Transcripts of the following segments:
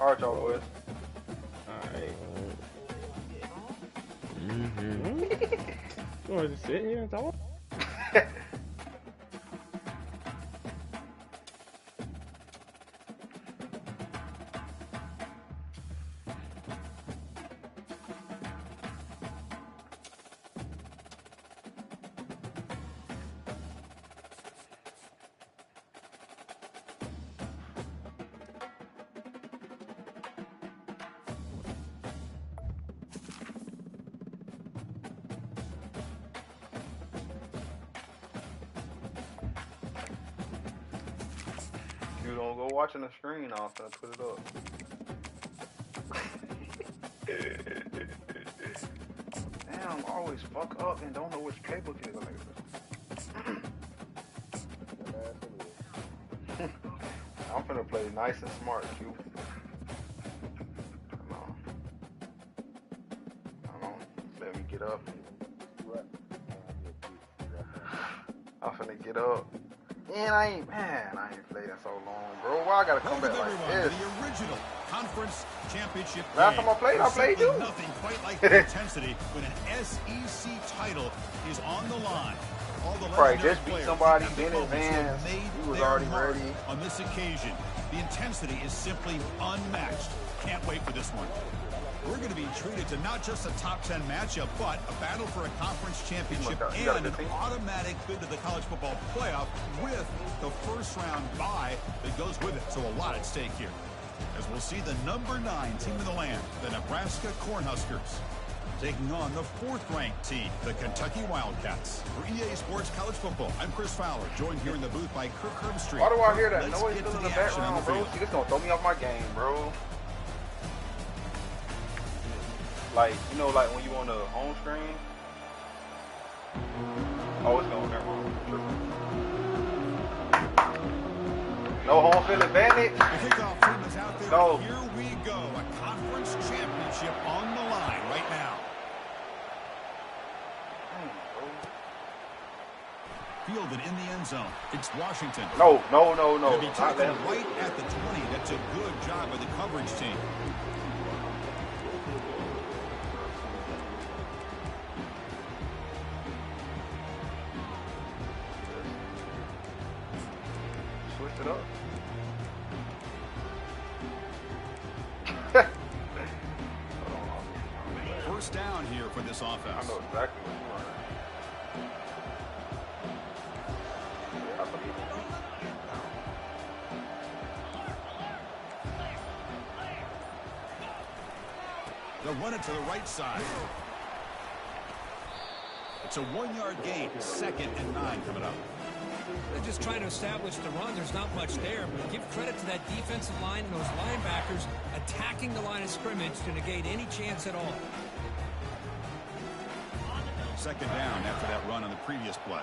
Alright, y'all boys. Alright. You want to just sit here and talk? You don't go watching the screen, I'm gonna put it up. Damn, I always fuck up and don't know which playbook it is. I'm finna play nice and smart, Q. Come on. Come on. Let me get up. I'm finna get up. And I ain't played in so long, bro. Why I gotta come back like this? The original conference championship Last time I played you. Nothing quite like the intensity when an SEC title is on the line. All the probably just beat somebody in advance. He was already ready. On this occasion, the intensity is simply unmatched. Can't wait for this one. We're going to be treated to not just a top 10 matchup, but a battle for a conference championship and an automatic bid to the college football playoff with the first round bye that goes with it. So a lot at stake here. As we'll see the number 9 team in the land, the Nebraska Cornhuskers, taking on the 4th-ranked team, the Kentucky Wildcats. For EA Sports College Football, I'm Chris Fowler, joined here in the booth by Kirk Herbstreit. Why do I hear that noise still in the background, bro? See, this gonna throw me off my game, bro. Like, you know, like when you on the home screen. Oh, it's going there. No home field advantage. The kickoff team is out there. No. Here we go. A conference championship on the line right now. Fielded in the end zone. It's Washington. No. They'll be taken right at the 20. That's a good job by the coverage team. Switch it up. First down here for this offense. I know exactly what you're running. They'll run it to the right side. It's a 1-yard gain. 2nd and 9 coming up. They're just trying to establish the run. There's not much there, but give credit to that defensive line and those linebackers attacking the line of scrimmage to negate any chance at all. 2nd down after that run on the previous play.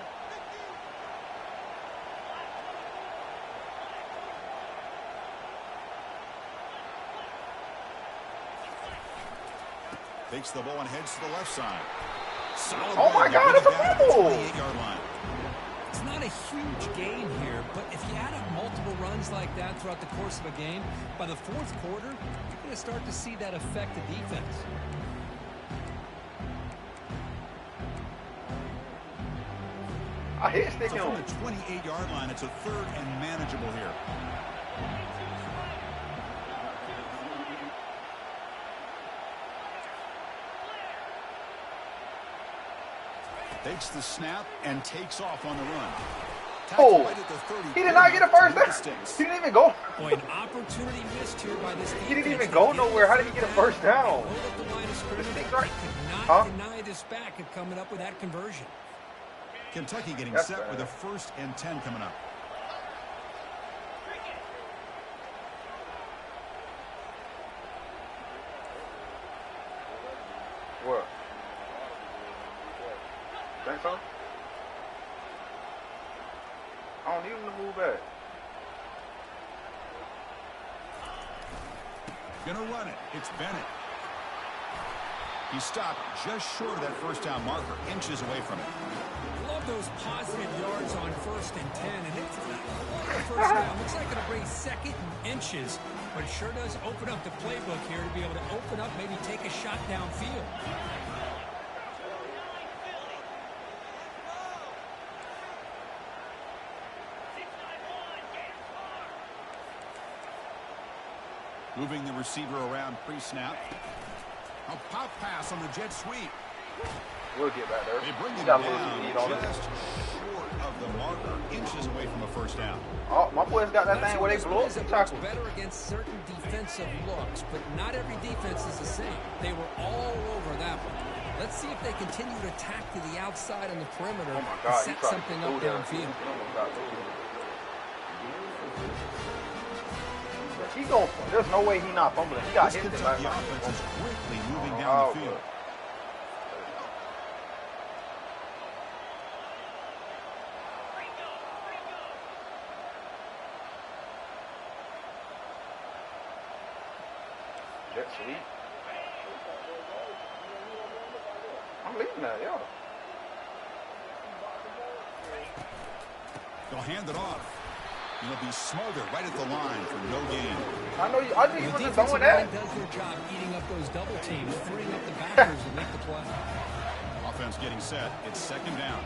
Takes the ball and heads to the left side. Solid oh my God, it's a fumble! 28-yard line. It's not a huge gain here, but if you add up multiple runs like that throughout the course of a game, by the 4th quarter, you're going to start to see that affect the defense. I hit stick So him. from the 28-yard line, it's a 3rd and manageable here. Takes the snap and takes off on the run. Oh, Right at the 30, he did not get a first down. mistakes. He didn't even go. Boy, an opportunity missed here by this defense. He didn't even go nowhere. How did he get a first down? Hold up the line of scrimmage. This They thing's right. could Huh? not deny this back of coming up with that conversion. Kentucky getting That's set bad. with a 1st and 10 coming up. What? Think so? I don't need him to move back. Gonna run it. It's Bennett. He stopped just short of that first down marker, inches away from it. Love those positive yards on 1st and 10, and it's not quite a first down. Looks like it'll bring 2nd and inches but it sure does open up the playbook here to be able to open up, maybe take a shot downfield. Moving the receiver around pre-snap. A pop pass on the jet sweep. We'll get back there. They bring him got down just short of the marker, inches away from a first down. Oh, my boys got that thing where they blow up the tackle. Better against certain defensive looks, but not every defense is the same. They were all over that one. Let's see if they continue to attack to the outside on the perimeter Oh my God, and set something up downfield. He going. There's no way he not fumbling. He got This hit. Kentucky offense is quickly moving down the field. Jet sweep. I'm leaving that, yo. They'll hand it off. He'll be smothered right at the line for no gain. I know you. I think you were just doing that. Does their job eating up those double teams, freeing up the backers to make the play. Offense getting set. It's second down.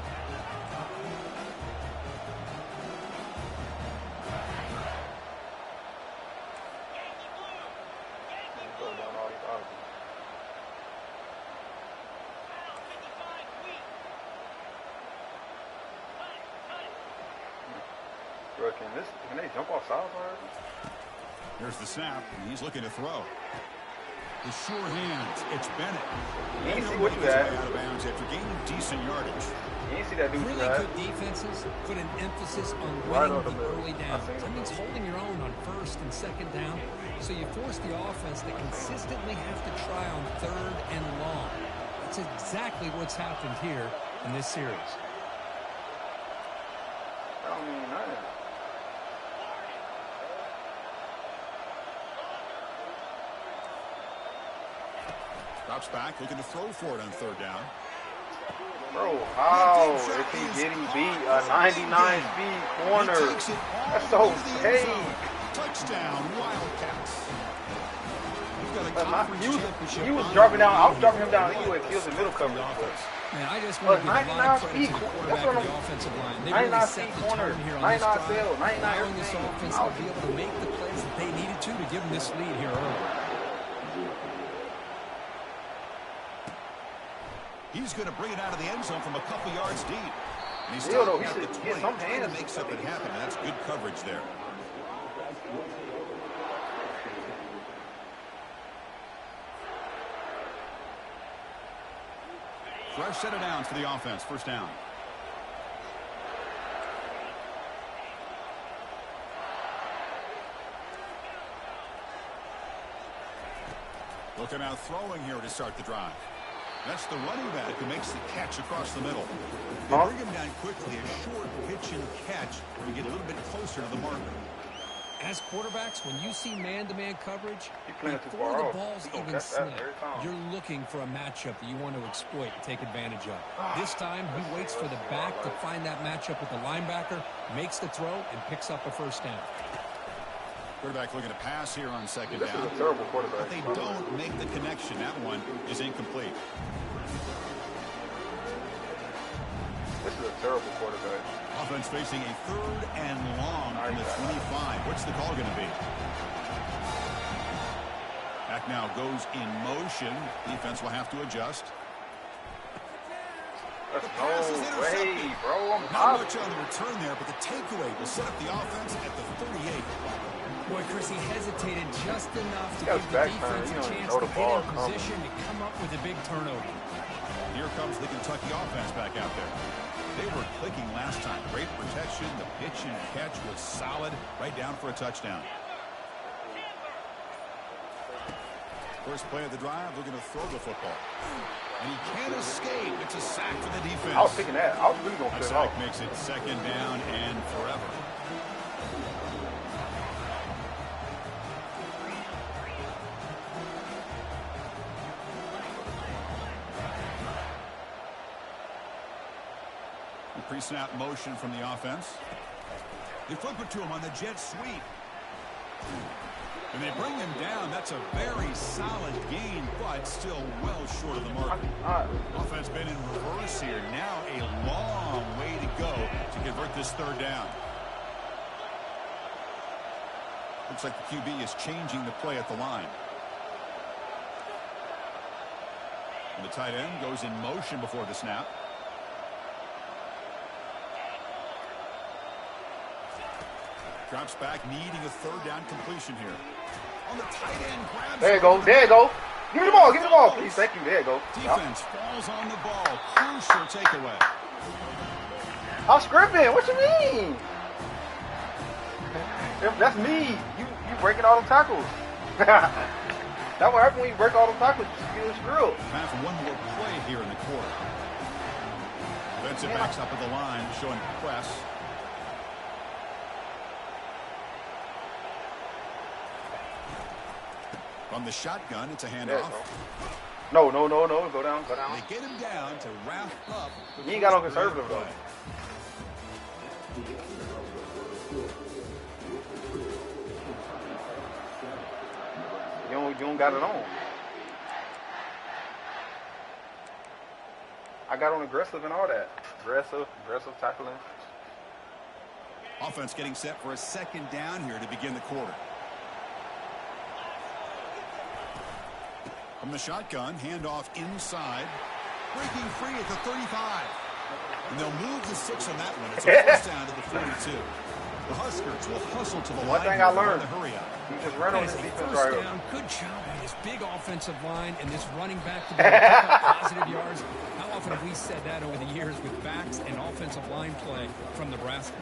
Bro, can they jump off sides already? Here's the snap, and he's looking to throw. The sure hands. It's Bennett. You ain't see He'll what make you his had. way out of bounds after gaining decent yardage. You ain't see that dude Really that. good defenses put an emphasis on Right winning on the the middle. early I down. seen That it. means holding your own on first and second down. So you force the offense to consistently have to try on third and long. That's exactly what's happened here in this series. I don't mean nothing. Drops back, looking to throw for it on third down. Bro, how is he getting beat? A 99 speed corner. That's so safe. Touchdown, Wildcats. We've got a conference championship. He was dropping down. I was dropping him down anyway. He was in middle coverage. Man, I just want to give a lot 99 of credit to speed. the That's quarterback what and the I'm. offensive line. They 99 really speed set the corner. tone here on 99 this drive, sail. 99 allowing this everything. offense to be able to make the plays that they needed to give them this lead here early. He's going to bring it out of the end zone from a couple yards deep. And he's Still, still though, he at the should get 20, some trying to hands. make something happen. That's good coverage there. Fresh set of downs for the offense. First down. Looking out throwing here to start the drive. That's the running back who makes the catch across the middle. They bring him down quickly, a short pitch and catch to get a little bit closer to the marker. As quarterbacks, when you see man-to-man coverage, playing too before far the off. ball's He gonna even catch that snapped, every time. you're looking for a matchup that you want to exploit and take advantage of. This time, he waits for the back to find that matchup with the linebacker, makes the throw, and picks up a first down. Quarterback looking to pass here on second This is down. a terrible quarterback. But they don't make the connection. That one is incomplete. This is a terrible quarterback. Offense facing a third and long from the 25. What's the call going to be? Back now goes in motion. Defense will have to adjust. That's pass is no way, intercepted. bro. I'm Not out. much on the return there, but the takeaway will set up the offense at the 38. Boy, Chris, he hesitated just enough to He got give his the back defense turned. a He don't even chance know to the get ball in is coming. position and come up with a big turnover. Here comes the Kentucky offense back out there. They were clicking last time. Great protection. The pitch and catch was solid. Right down for a touchdown. First play of the drive, looking to throw the football. And he can't escape. It's a sack for the defense. I was thinking that. I was really going to That fit sack off. makes it second down and forever. Pre-snap motion from the offense. They flip it to him on the jet sweep. And they bring him down. That's a very solid gain, but still well short of the mark. Offense been in reverse here. Now a long way to go to convert this third down. Looks like the QB is changing the play at the line. And the tight end goes in motion before the snap. Drops back, needing a third down completion here. On the tight end, grabs. There you go. There you go. Give me the ball. Give me the ball, please. Thank you. There you go. Defense falls on the ball. Crucial takeaway. I'm scripting. What you mean? That's me. You breaking all the tackles. That's what happens when you break all the tackles. You get screwed. Time for one more play here in the quarter. Defensive backs up at the line, showing press. From the shotgun, it's a handoff. No. Go down. They get him down to wrap up. You ain't got no conservative, though. You don't got it on. I got on aggressive and all that. Aggressive tackling. Offense getting set for a second down here to begin the quarter. From the shotgun, handoff inside. Breaking free at the 35. And they'll move the 6 on that one. It's a first down to the 42. The Huskers will hustle to the line. One thing I learned. Hurry up. He just ran on his defense right here. Good job by this big offensive line and this running back to be able to pick up positive yards. How often have we said that over the years with backs and offensive line play from Nebraska?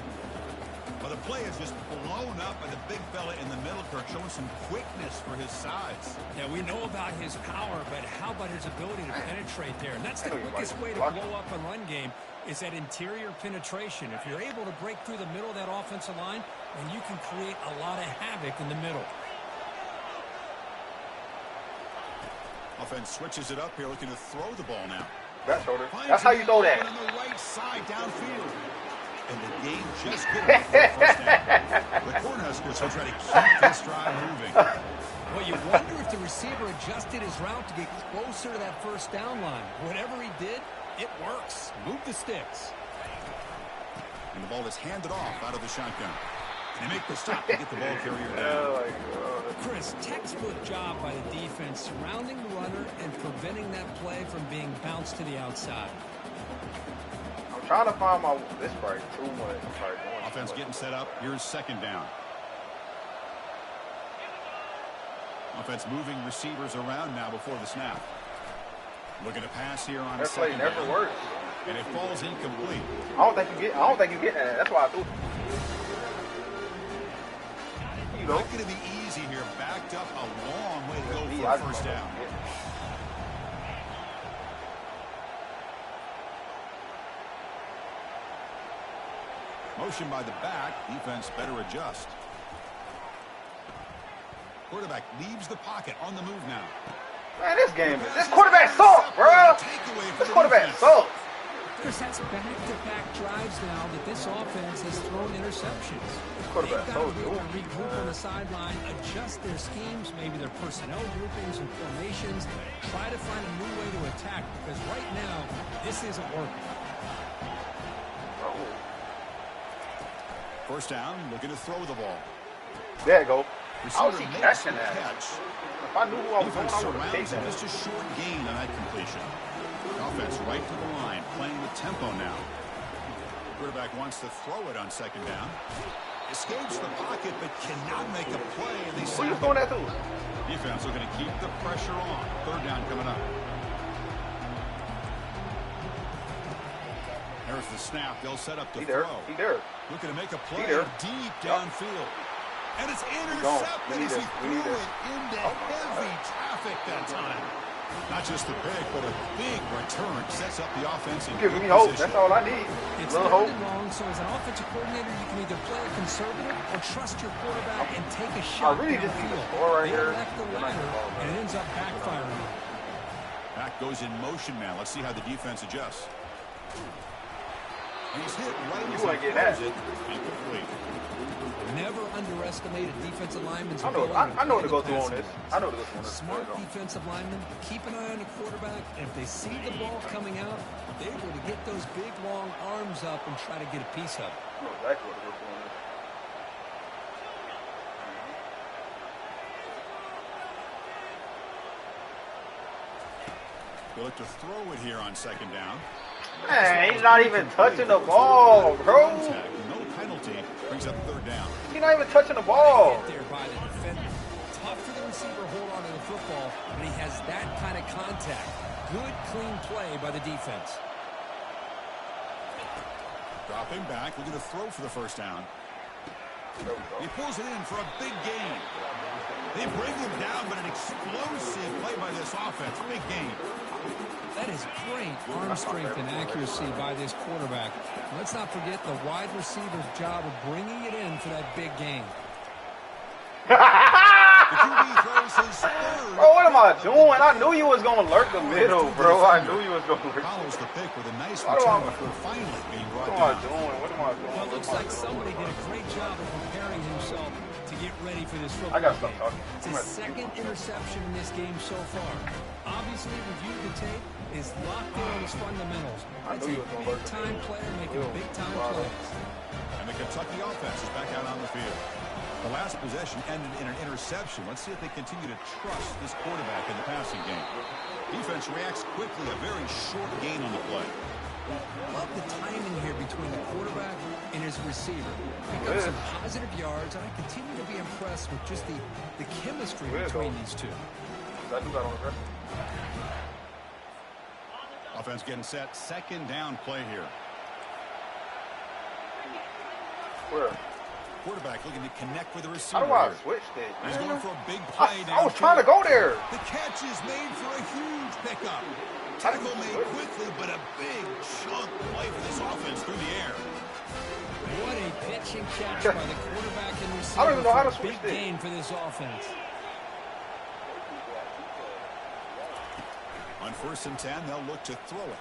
Well, the play is just blown up by the big fella in the middle, Kirk, showing some quickness for his size. Yeah, we know about his power, but how about his ability to penetrate there? And that's the quickest way to blow up a run game is that interior penetration. If you're able to break through the middle of that offensive line, then you can create a lot of havoc in the middle. Offense switches it up here, looking to throw the ball now. Back shoulder. That's how you throw that. On the right side downfield. And the game just good enough for the first down. The Cornhuskers will try to keep this drive moving. Well, you wonder if the receiver adjusted his route to get closer to that first down line. Whatever he did, it works. Move the sticks. And the ball is handed off out of the shotgun. They make the stop to get the ball carrier down. Oh, Chris, textbook job by the defense surrounding the runner and preventing that play from being bounced to the outside. I'm trying to find my this break too much. Offense getting set up. Here's second down. Offense moving receivers around now before the snap. Looking to pass here on that play second never down. works. And it falls incomplete. I don't think you get that. That's why I threw. Not going to be easy here. Backed up a long way to go for a first down. Motion by the back. Defense better adjust. Quarterback leaves the pocket on the move now. Man, this quarterback sucks, bro. This quarterback sucks. Chris, that's back-to-back drives now that this offense has thrown interceptions. They've got to be able to regroup on the sideline, adjust their schemes, maybe their personnel groupings and formations, try to find a new way to attack, because right now, this isn't working. First down, looking to throw the ball. There you go. I was Receiver catching makes the that. catch. If I knew who I was going, Defense I would have surrounds taken him. that. Just a short gain on that completion. Offense right to the line, playing with tempo now. Quarterback wants to throw it on second down. Escapes the pocket, but cannot make a play, and they Who you sack throwing it. that to? Defense looking to keep the pressure on. Third down coming up. There's the snap. They'll set up to He there. throw. He there. Looking to make a play there. deep downfield. And it's gone. intercepted We need as he this. We threw need it this. into heavy traffic that time. Not just a pick, but a big return sets up the offense in Give good me hope. position. That's all I need. It's Little third hope. and long, so as an offensive coordinator, you can either play a conservative or trust your quarterback and take a I shot really just need downfield. to score right They here. elect the Then I can latter, fall back. and it ends up backfiring. Back goes in motion now. Let's see how the defense adjusts. And he's hit right You as wanna he get that. throws it. Incomplete. Never underestimate a defensive lineman's I know what to go through on this. I know what to go through on this. Smart defensive linemen keep an eye on the quarterback, and if they see the ball coming out, they're able to get those big, long arms up and try to get a piece of it. I know exactly what to go through on this. They look to throw it here on second down. Man, he's not even touching the ball, bro. No penalty. Brings up third down. He's not even touching the ball. There by the defender. Tough for the receiver to hold on to the football, but he has that kind of contact. Good, clean play by the defense. Dropping back, looking to throw for the first down. He pulls it in for a big gain. They bring him down, but an explosive play by this offense. Big gain. That is great arm strength and accuracy by this quarterback. Let's not forget the wide receiver's job of bringing it in for that big gain. The QB throws his third. Bro, what am I doing? I knew you was going to lurk the middle, bro. I knew you was going to lurk. Follows the pick with a nice return before finally being brought down. What am I doing? What am I doing? Well, it looks like somebody did a great job of preparing himself to get ready for this football I got to stop game. talking. It's his second interception in this game so far. Obviously, reviewed the tape, is locked in on his fundamentals. That's a big-time player making big-time plays. And the Kentucky offense is back out on the field. The last possession ended in an interception. Let's see if they continue to trust this quarterback in the passing game. Defense reacts quickly, a very short gain on the play. Love the timing here between the quarterback and his receiver. Pick up some positive yards, and I continue to be impressed with just the chemistry between these two. Offense getting set. Second down play here. Where? Quarterback looking to connect with the receiver. How do I here. switch this? He's going for a big play. I was trying to go there. The catch is made for a huge pickup. Tackle made quickly, but a big chunk play for this offense through the air. What a pitch and catch by the quarterback and receiver. I don't even know how to for a switch big this. gain for this offense. On 1st and 10, they'll look to throw it.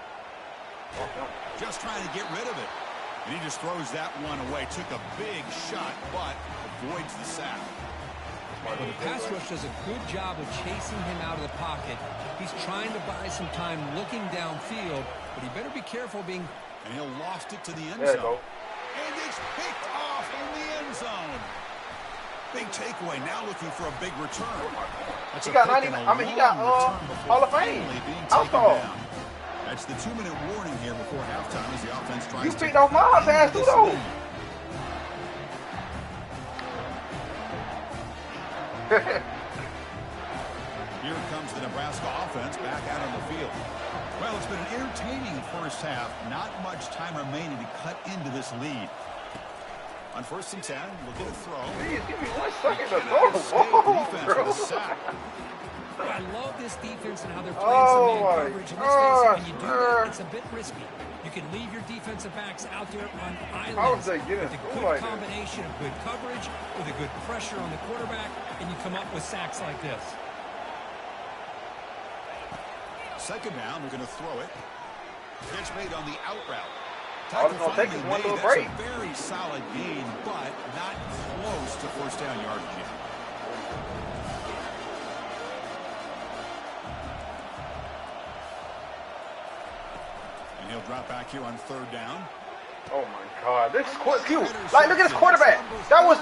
Just trying to get rid of it. And he just throws that one away. Took a big shot, but avoids the sack. Well, the pass rush does a good job of chasing him out of the pocket. He's trying to buy some time looking downfield, but he better be careful being... And he'll loft it to the end There you zone. go. And it's picked off in the end zone. Big takeaway. Now looking for a big return. That's He a got pick 90. and a I mean, he got long return before Hall of Fame. finally being House taken call. down. That's the 2-minute warning here before halftime as the offense tries You to picked off my pass too, though. Here comes the Nebraska offense back out on the field. Well, it's been an entertaining first half. Not much time remaining to cut into this lead. On 1st and 10, we'll get a throw. Please, give me 1 second to throw the ball, Defense bro. with a sack. I love this defense and how they're playing some man coverage. And let's face it, when you do that, it's a bit risky. You can leave your defensive backs out there on islands they getting with a through good like this? combination of good coverage, with a good pressure on the quarterback, and you come up with sacks like this. Second down, they're going to throw it. Catch made on the out route. All it's going to take is one little break. That's a very solid gain, but not close to first down yardage yet. And he'll drop back here on 3rd down. Oh my God, this is cute. Like, look at this quarterback. That was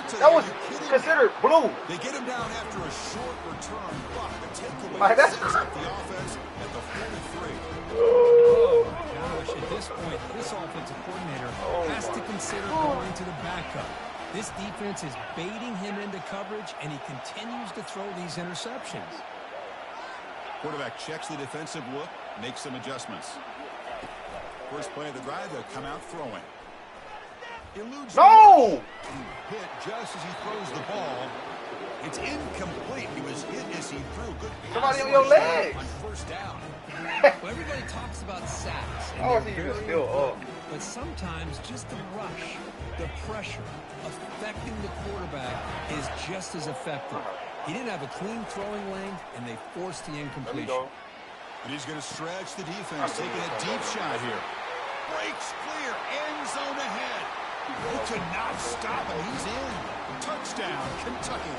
considered blue. They get him down after a short return, but the takeaway Like, that's sets up the offense at the 43. Oh, my gosh. At this point, this offensive coordinator has to consider going to the backup. This defense is baiting him into coverage, and he continues to throw these interceptions. Quarterback checks the defensive look, makes some adjustments. First play of the drive, they'll come out throwing. Eludes No! hit just as he throws the ball. It's incomplete. He was hit as he threw. Good Somebody pass on your rush legs. on first down. Well, everybody talks about sacks, and Oh, they're so you just very still up. important, but sometimes just the rush, the pressure, affecting the quarterback is just as effective. He didn't have a clean throwing lane, and they forced the There we incompletion. go. And he's going to stretch the defense, taking a deep shot here. Breaks clear, end zone ahead. They could not stop him. He's in. Touchdown, Kentucky.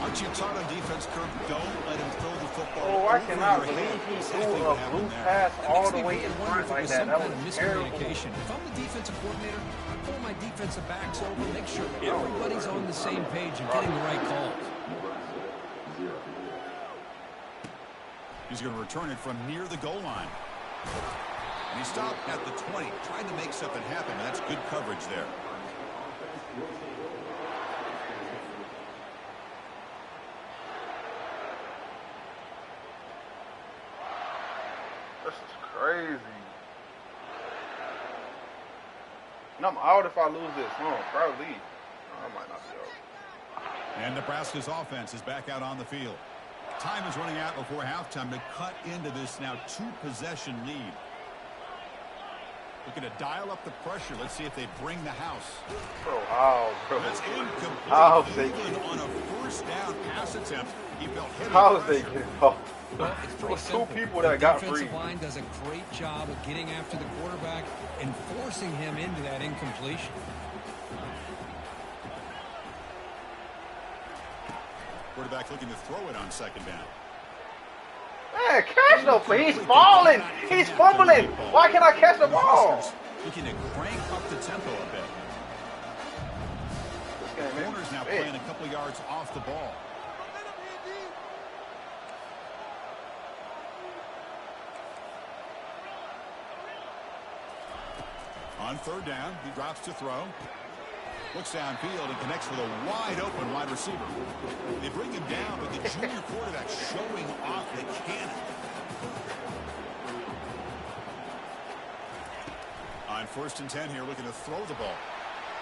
Aren't you taught on defense, Kirk? Don't let him throw the football. Oh, I cannot believe he threw a blue pass all the way in front like that. That was terrible. If I'm the defensive coordinator, I pull my defensive backs over, make sure everybody's on the same page and getting the right calls. He's going to return it from near the goal line. And he stopped at the 20, trying to make something happen. That's good coverage there. This is crazy. And I'm out if I lose this. Probably. I might not be out. And Nebraska's offense is back out on the field. Time is running out before halftime to cut into this now 2-possession lead. Looking to dial up the pressure. Let's see if they bring the house. Bro, how, bro? That's incomplete. How's they Even on a first down pass attempt, he felt hit. How's they get off? Well, it's There was simple. two people that got free. The defensive line does a great job of getting after the quarterback and forcing him into that incompletion. Quarterback looking to throw it on second down. Man, catch the ball. He's falling. He's fumbling. Why can't I catch the ball? Looking to crank up the tempo a bit. The corner's now playing a couple yards off the ball. On third down, he drops to throw. Looks downfield and connects with a wide-open wide receiver. They bring him down, but the junior quarterback showing off the cannon. On 1st and 10 here, looking to throw the ball.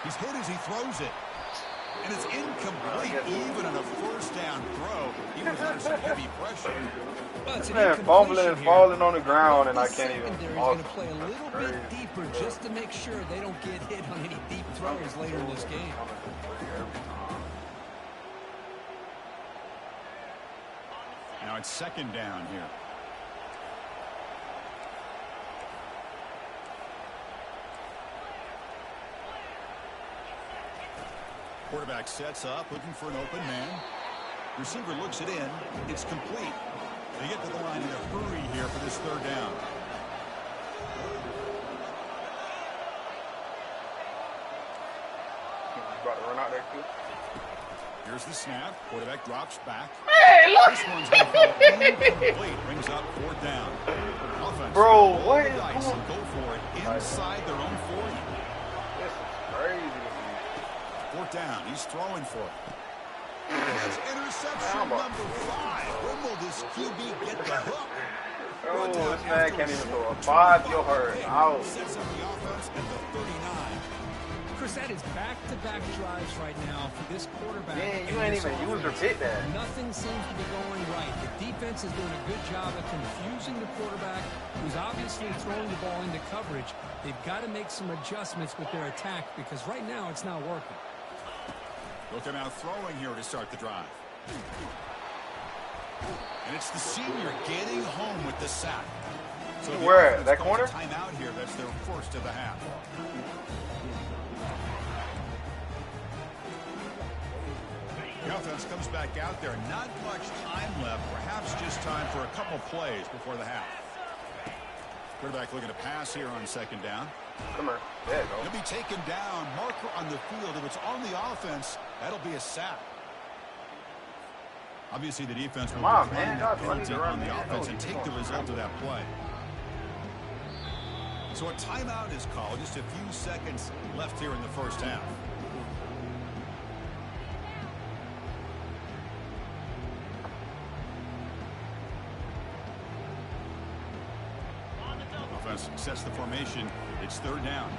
He's hit as he throws it. And it's incomplete, even on a first down throw. He was under some heavy pressure. Man, fumbling and falling on the ground, and I can't even. They're going to play a little bit deeper just to make sure they don't get hit on any deep throws later in this game. Now it's second down here. Quarterback sets up, looking for an open man. Receiver looks it in. It's complete. They get to the line in a hurry here for this third down. About to run out there too. Here's the snap. Quarterback drops back. Hey, look! This one's going to fall incomplete. Brings up fourth down. Offense. Bro, what is dice going and go for it inside their own 40. This is crazy. Fourth down. He's throwing for it. That's interception number 5. When will this QB get the hook? Oh, this man can't even throw a 5-yard out. Sets up the offense at the 39. Chris, that is back-to-back drives right now for this quarterback. Man, you ain't even used or hit that. Nothing seems to be going right. The defense is doing a good job of confusing the quarterback, who's obviously throwing the ball into coverage. They've got to make some adjustments with their attack because right now it's not working. Looking out throwing here to start the drive. And it's the senior getting home with the sack. So where? That corner? Timeout here. That's their first of the half. The offense comes back out there. Not much time left. Perhaps just time for a couple plays before the half. Quarterback looking to pass here on second down. Come here. There you go. He'll be taken down. Marker on the field. If it's on the offense, that'll be a sack. Obviously, the defense will Come on, decline man. that Y'all penalty run on the man. offense and take the result of that play. So a timeout is called. Just a few seconds left here in the first half. Offense sets the formation. It's third down.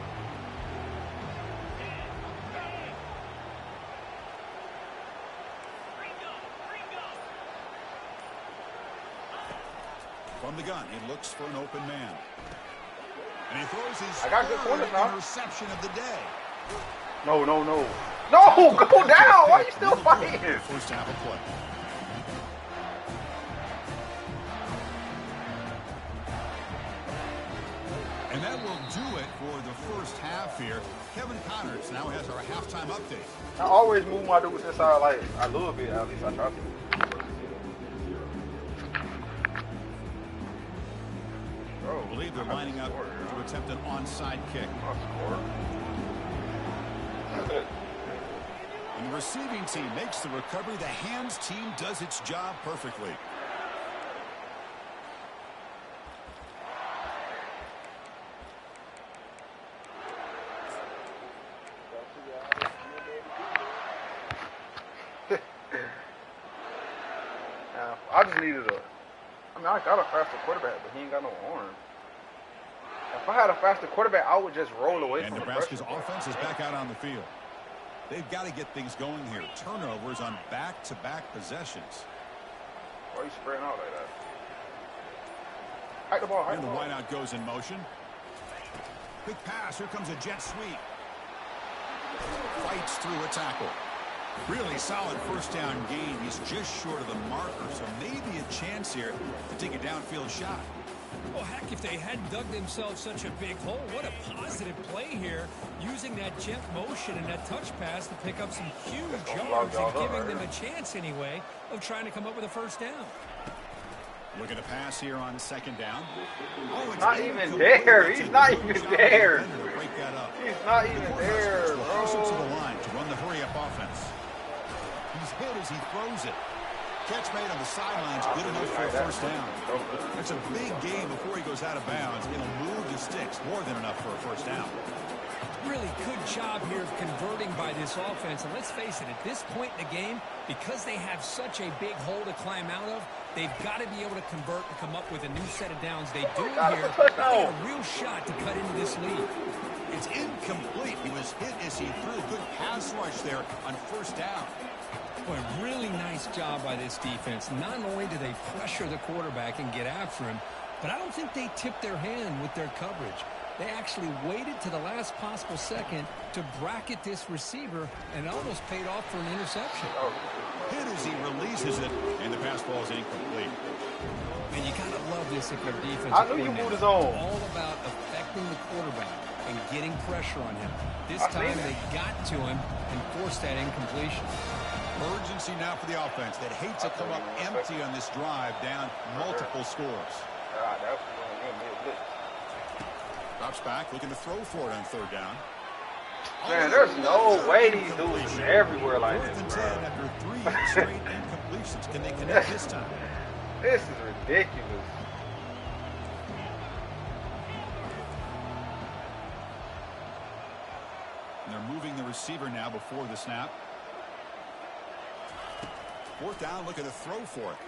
From the gun, he looks for an open man. And he throws his I got good corners now. interception of the day. No, no, no. No, go down. Why are you still fighting? First half of play. And And that will do it for the first half here. Kevin Connors now has our halftime update. I always move my dudes inside like a little bit, at least I try to. I believe they're lining up to attempt an onside kick. And the receiving team makes the recovery. The hands team does its job perfectly. I just needed I got a faster quarterback, but he ain't got no arm. If I had a faster quarterback, I would just roll away from Nebraska's offense is back out on the field. They've got to get things going here. Turnovers on back-to-back possessions. Why are you spraying out like that? Hike the ball, hike And the the ball. wideout goes in motion. Quick pass. Here comes a jet sweep. Fights through a tackle. Really solid first down gain. He's just short of the marker, so maybe a chance here to take a downfield shot. Well, heck, if they hadn't dug themselves such a big hole, what a positive play here, using that jet motion and that touch pass to pick up some huge yards and giving them a chance anyway of trying to come up with a first down. Looking to pass here on second down. Oh, it's not even there. He's not even there. He's not even there, bro. Closer to the line to run the hurry-up offense. He's hit as he throws it. Catch made on the sidelines, good enough for a first down. It's a big game before he goes out of bounds. It'll move the sticks, more than enough for a first down. Really good job here of converting by this offense. And let's face it, at this point in the game, because they have such a big hole to climb out of, they've got to be able to convert and come up with a new set of downs. They do here. They have a real shot to cut into this lead. It's incomplete. He was hit as he threw. Good pass rush there on first down. Boy, really nice job by this defense. Not only do they pressure the quarterback and get after him, but I don't think they tipped their hand with their coverage. They actually waited to the last possible second to bracket this receiver, and it almost paid off for an interception. Hit as he releases it, and the pass ball is incomplete. And you gotta love this if your defense. I knew you moved his own. All about affecting the quarterback and getting pressure on him. This time they got to him and forced that incompletion. Urgency now for the offense that hates to come up empty on this drive, down multiple scores. Drops back, looking to throw for it on third down. Man, there's no way these dudes are everywhere like this, Fourth bro. and 10 after 3 straight incompletions. Can they connect this time? This is ridiculous. And they're moving the receiver now before the snap. Fourth down, looking to throw for it.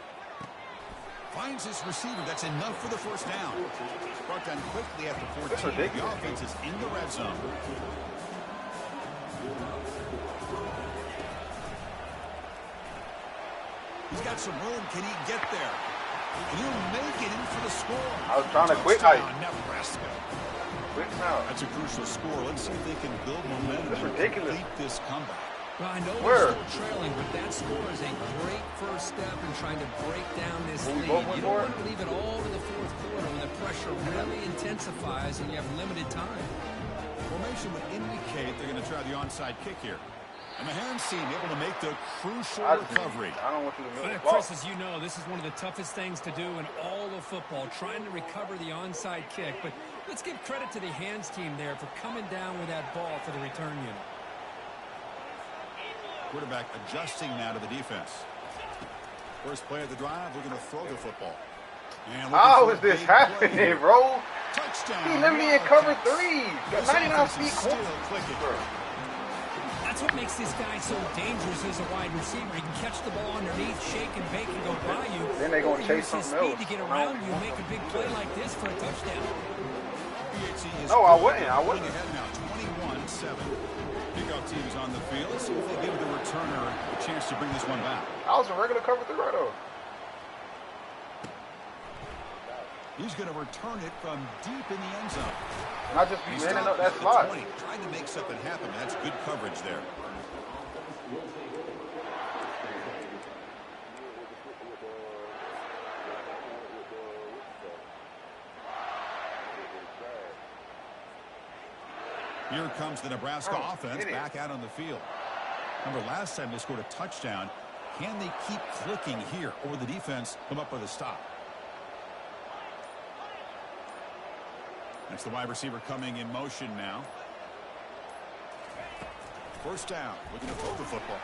Finds his receiver. That's enough for the first down. Brought down quickly after 14. The offense is in the red zone. He's got some room. Can he get there? And he'll make it in for the score. I was trying to quick ice. Nebraska. Quick now. That's a crucial score. Let's see if they can build momentum That's and ridiculous. complete this comeback. Well, I know they're still trailing, but that score is a great first step in trying to break down this lead. You don't want to leave it all to the fourth quarter when the pressure really intensifies and you have limited time. Formation would indicate they're going to try the onside kick here. And the hands team able to make the crucial recovery. I don't want you to miss the Chris, as you know, this is one of the toughest things to do in all of football, trying to recover the onside kick. But let's give credit to the hands team there for coming down with that ball for the return unit. Quarterback adjusting now to the defense. First play of the drive, we're going to throw the football. How is this happening, bro? Touchdown. He literally in cover 3. Got 99 feet. Still clicking. That's what makes this guy so dangerous as a wide receiver. He can catch the ball underneath, shake and bake and go by you. Then they're going to chase his something speed else. to get around you and make a big play like this for a touchdown. No, I wouldn't. I wouldn't. Ahead now, 21-7. Kickoff team is on the field. Let's see if they give the returner a chance to bring this one back. I was a regular cover 3 right over. He's going to return it from deep in the end zone. And I just be manning up that slot. Trying to make something happen. That's good coverage there. Here comes the Nebraska offense back out on the field. Remember, last time they scored a touchdown. Can they keep clicking here, or will the defense come up with a stop? That's the wide receiver coming in motion now. First down, looking to throw the football.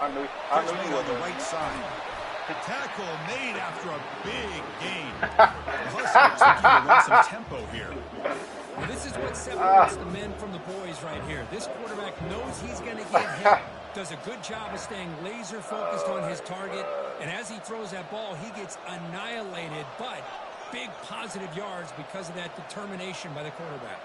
I knew he was on the right side. Tackle made after a big gain. The Huskers looking to run some tempo here. Well, this is what separates the men from the boys right here. This quarterback knows he's going to get hit, does a good job of staying laser focused on his target, and as he throws that ball, he gets annihilated, but big positive yards because of that determination by the quarterback.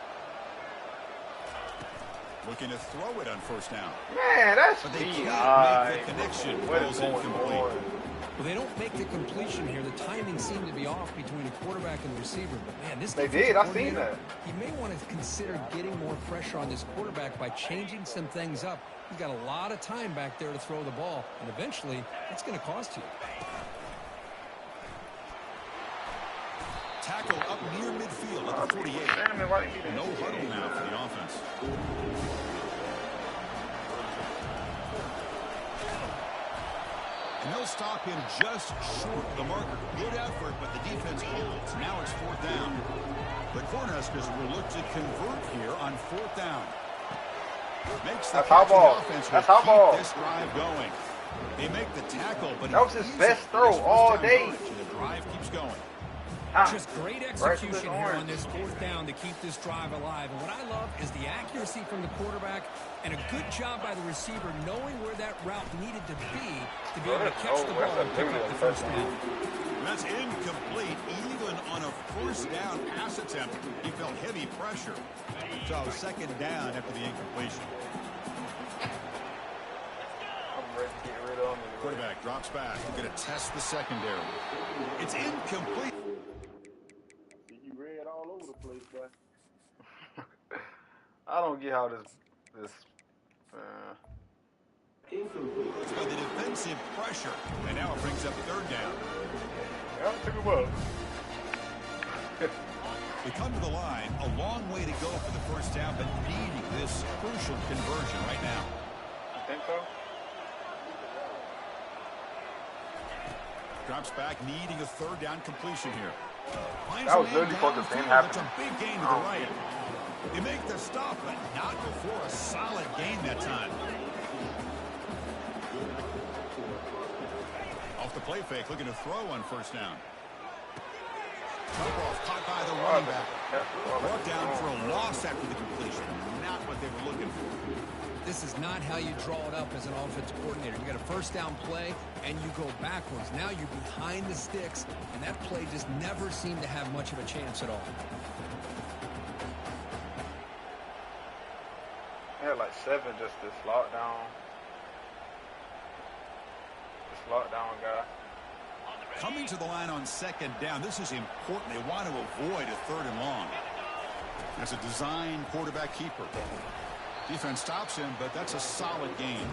Looking to throw it on first down. Man, that's but they can't make the connection. What is incomplete? Well, they don't make the completion here. The timing seemed to be off between the quarterback and the receiver. But, man, this they did. I seen that. He may want to consider getting more pressure on this quarterback by changing some things up. He's got a lot of time back there to throw the ball, and eventually it's going to cost you. Tackle up near midfield at the 48. No huddle now for the offense. And they'll stop him just short of the marker. Good effort, but the defense holds. Now it's fourth down. The Cornhuskers will look to convert here on fourth down. Makes the catch, and the offense will keep this drive going. They make the tackle, but that was his best throw all day. And the drive keeps going. Just great execution here on this fourth down to keep this drive alive. And what I love is the accuracy from the quarterback and a good job by the receiver knowing where that route needed to be able to catch the ball and pick up the first down. That's incomplete. Even on a first down pass attempt, he felt heavy pressure. So second down after the incompletion. I'm ready to get rid of him. Quarterback drops back. Going to test the secondary. It's incomplete. I don't get how this incomplete. It's by the defensive pressure, and now it brings up third down. Yeah, took him up. They come to the line, a long way to go for the first down, but needing this crucial conversion right now. You think so? Drops back, needing a third down completion here. That was literally supposed to happen. It's a big gain to the right. They make the stop, but not before a solid gain that time. Off the play fake, looking to throw on first down. Off caught by the running back. Brought down for a loss after the completion. Not what they were looking for. This is not how you draw it up as an offensive coordinator. You got a first down play, and you go backwards. Now you're behind the sticks, and that play just never seemed to have much of a chance at all. They had like 7 just this lockdown. This lockdown guy. Coming to the line on second down, this is important. They want to avoid a third and long. As a design quarterback keeper. Defense stops him, but that's a solid gain.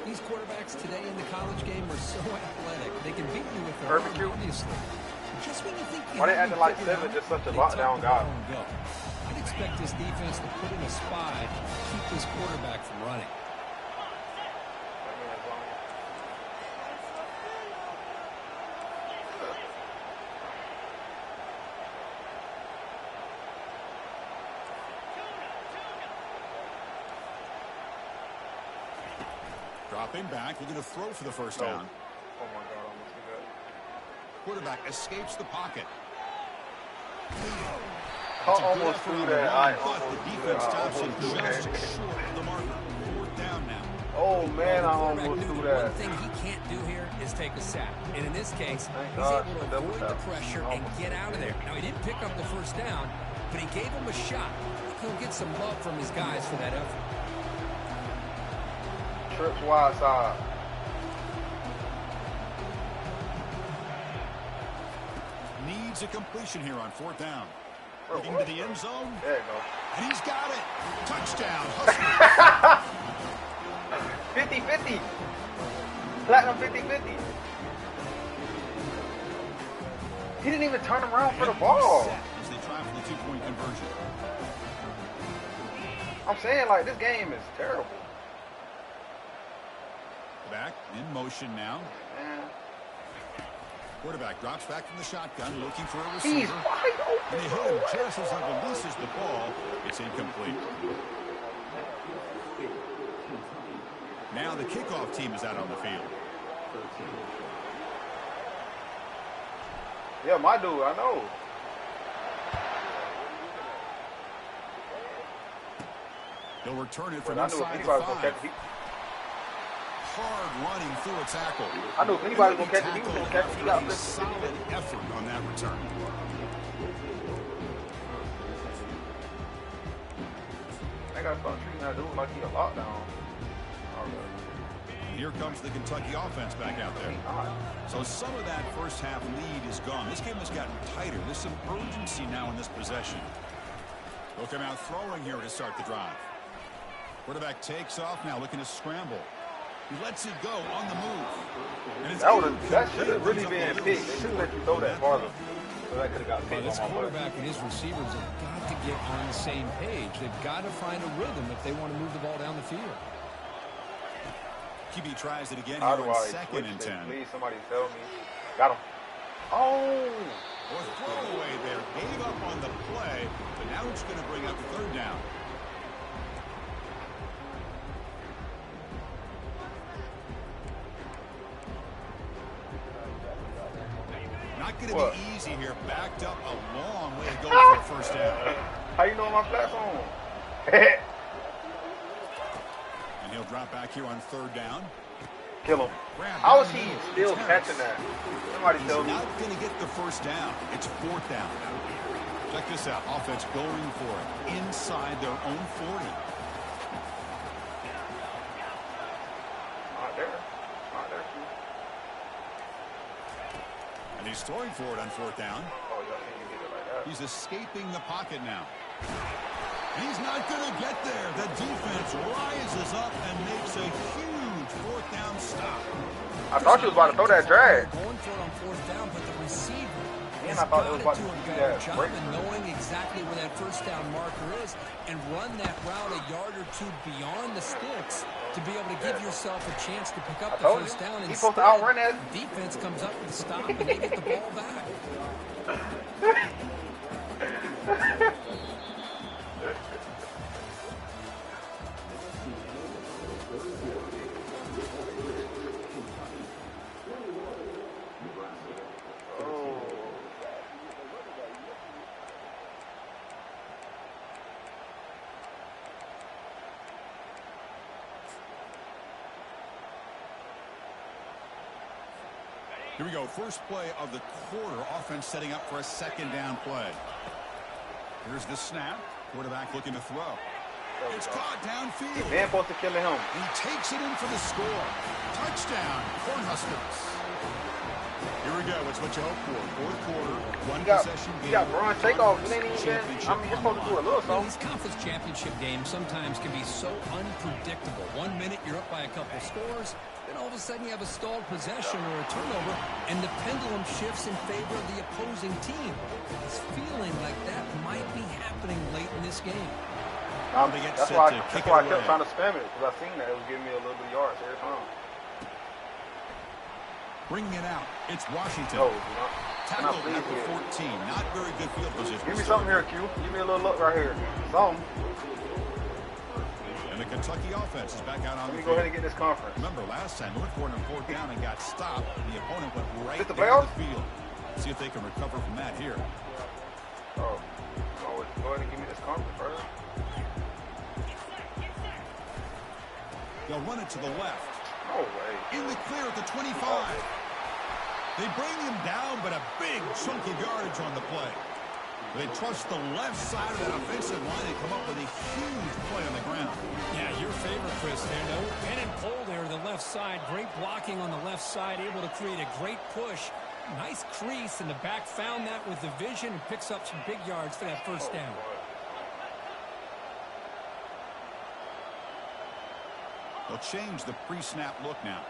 These quarterbacks today in the college game are so athletic. They can beat you with their arm, obviously. Just when you think you why they acting like 7 just such a lockdown guy? I'd expect this defense to put in a spy to keep this quarterback from running. Dropping back, looking to throw for the first down. Oh my God, I almost did that. Quarterback escapes the pocket. I almost threw that. But the defense stops him just short of the marker. Fourth down now. Oh man, I almost threw that. One thing he can't do here is take a sack. And in this case, he's able to avoid the pressure and get out of there. Now, he didn't pick up the first down, but he gave him a shot. He'll get some love from his guys for that effort. Trip wide side. Needs a completion here on fourth down. Looking to the end zone. There you go. And he's got it. Touchdown, Huskers. 50-50. Platinum 50-50. He didn't even turn around for the ball. As they try for the 2-point conversion. I'm saying, like, this game is terrible. Back in motion now. Man. Quarterback drops back from the shotgun, looking for a He's receiver. wide open. And they hit him just as he releases the ball. It's incomplete. Now the kickoff team is out on the field. Yeah, my dude, I know. He'll return it from But I knew if inside the anybody was going to 5. catch it, Hard running through a tackle. I knew if anybody was going to catch it, he was going to catch it. He got A solid effort on that return. They got to start treating that dude like he a lockdown. And here comes the Kentucky offense back out there. So some of that first half lead is gone. This game has gotten tighter. There's some urgency now in this possession. They'll come out throwing here to start the drive. Quarterback takes off now, looking to scramble. He lets it go on the move. And that should have really been picked. They should have let you throw that farther. So that could have got picked. This quarterback and his receivers have got to get on the same page. They've got to find a rhythm if they want to move the ball down the field. QB tries it again How here do on I 2nd and 10. Please, somebody tell me. Got him. Oh! Or throwaway there. Gave up on the play, but now it's going to bring up 3rd down. Not going to be easy here. Backed up a long way to go for a first down. How you know my platform? And he'll drop back here on 3rd down. Kill him. How is he still catching that? Somebody tell me. He's not going to get the first down. It's 4th down. Check this out. Offense going for it inside their own 40. Not there. Not there, too. And he's throwing for it on 4th down. Oh, y'all can't get it like that. He's escaping the pocket now. He's not going to get there. The defense rises up and makes a huge 4th down stop. I thought you was about to throw that drag. Going for it on 4th down, but the receiver And has I thought got it was to about do to a do better that job break. in knowing exactly where that first down marker is and run that route a yard or two beyond the sticks to be able to give yourself a chance to pick up the told first you. down. He's supposed to outrun that. Defense comes up with a stop and they get the ball back. Here we go. First play of the quarter. Offense setting up for a 2nd down play. Here's the snap. Quarterback looking to throw. It's caught downfield. Man supposed to kill him. He takes it in for the score. Touchdown, Cornhuskers. Here we go. It's what you hope for. 4th quarter, one possession game. You got Braun takeoff. It ain't even. I mean, you're supposed to do a little Well, something. these conference championship games sometimes can be so unpredictable. 1 minute you're up by a couple scores, then all of a sudden you have a stalled possession or a turnover, and the pendulum shifts in favor of the opposing team. It's feeling like that might be happening late in this game. That's why I kept trying to spam it, because I seen that it was giving me a little bit of yards every time. Bringing it out. It's Washington. No, Tackled at the 14. Not very good field position. Give me something here, Q. Give me a little look right here. Something. And the Kentucky offense is back out on the Let me go ahead and get this conference. Remember, last time, North Gordon 4th down and got stopped. The opponent went right Is this the down playoffs? the field. See if they can recover from that here. Oh, go ahead and give me this conference first. They'll run it to the left. No way. In the clear at the 25. They bring him down, but a big chunk of yardage on the play. They trust the left side of that offensive line and come up with a huge play on the ground. Yeah, your favorite, Chris, there. No pen and pull there to the left side. Great blocking on the left side, able to create a great push. Nice crease, and the back found that with the vision and picks up some big yards for that first down. They'll change the pre-snap look now.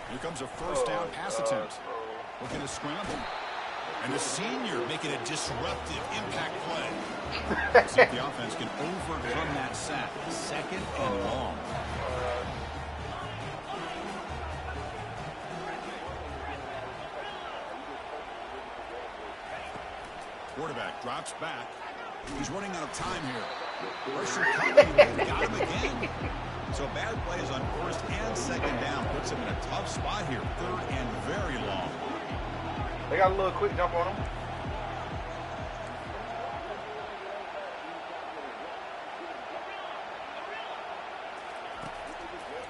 Here comes a first down pass attempt. Looking to scramble. And the senior making a disruptive impact play. See if the offense can overcome that sack. 2nd and long. Quarterback drops back. He's running out of time here. Pressure coming. Got him again. So bad plays on 1st and 2nd down puts him in a tough spot here. 3rd and very long. They got a little quick jump on him.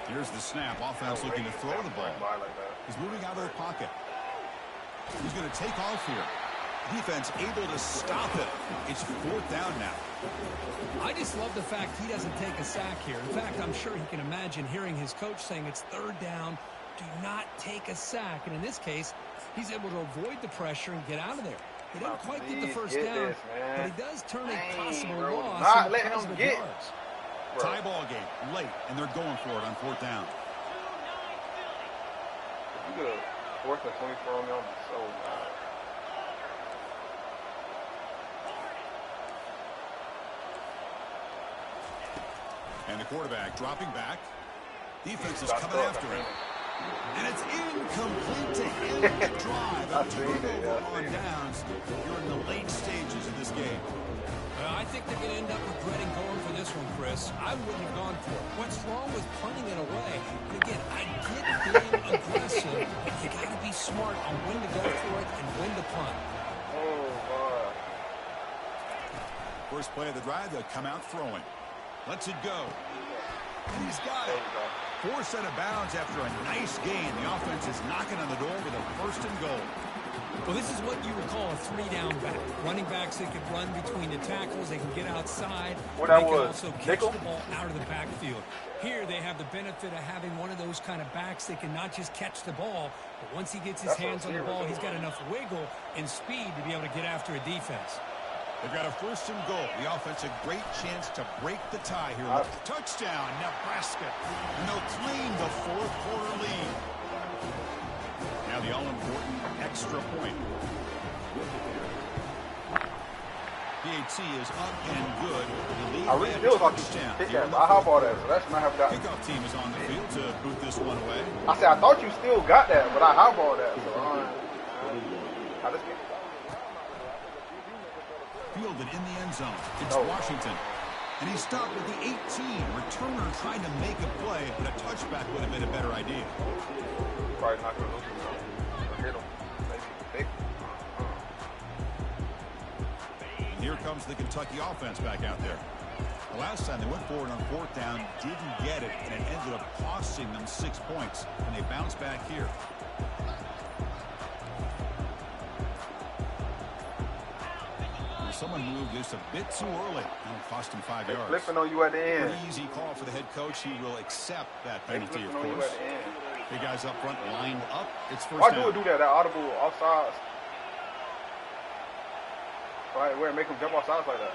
Here's the snap. Offense looking to throw the ball. He's moving out of the pocket. He's going to take off here. Defense able to stop it. It's 4th down now. I just love the fact he doesn't take a sack here. In fact, I'm sure he can imagine hearing his coach saying it's 3rd down. Do not take a sack. And in this case, he's able to avoid the pressure and get out of there. He didn't quite get the 1st down, but he does turn a possible loss. Not letting him get. Tie ball game late, and they're going for it on 4th down. You could 4th and 24 on them. So bad. And the quarterback dropping back. Defense is coming after him. And it's incomplete to end the drive. A turnover on downs. You're in the late stages of this game. I think they're going to end up regretting going for this one, Chris. I wouldn't have gone for it. What's wrong with punting it away? And again, I get being aggressive. You got to be smart on when to go for it and when to punt. Oh, God. First play of the drive, they'll come out throwing. Lets it go. And he's got it. 4th out of bounds after a nice gain. The offense is knocking on the door with a 1st and goal. Well, this is what you would call a 3-down back. Running backs that can run between the tackles. They can get outside. They can also catch the ball out of the backfield. Here they have the benefit of having one of those kind of backs that can not just catch the ball, but once he gets his hands on the ball, he's got enough wiggle and speed to be able to get after a defense. They've got a 1st and goal. The offense a great chance to break the tie here. Touchdown, Nebraska. And they'll claim the 4th quarter lead. Now the all-important extra point. PAT is up and good. I really feel like you hit that, but I hop all that, so that should not have gotten. Kickoff team is on the field to boot this one away. I said I thought you still got that, but I hop all that, so I just get it. Fielded in the end zone. It's Washington. And he stopped with the 18. Returner trying to make a play, but a touchback would have been a better idea. Probably not going to lose him. Hit him. Maybe. And here comes the Kentucky offense back out there. The last time they went forward on 4th down, didn't get it, and it ended up costing them 6 points. And they bounced back here. Someone moved this a bit too early. That'll cost him 5 yards. Flipping on you at the end. Pretty easy call for the head coach. He will accept that penalty, of course. Big guys up front lined up. It's 1st down. Why do that? That audible offsides. Right, where make him jump off sides like that.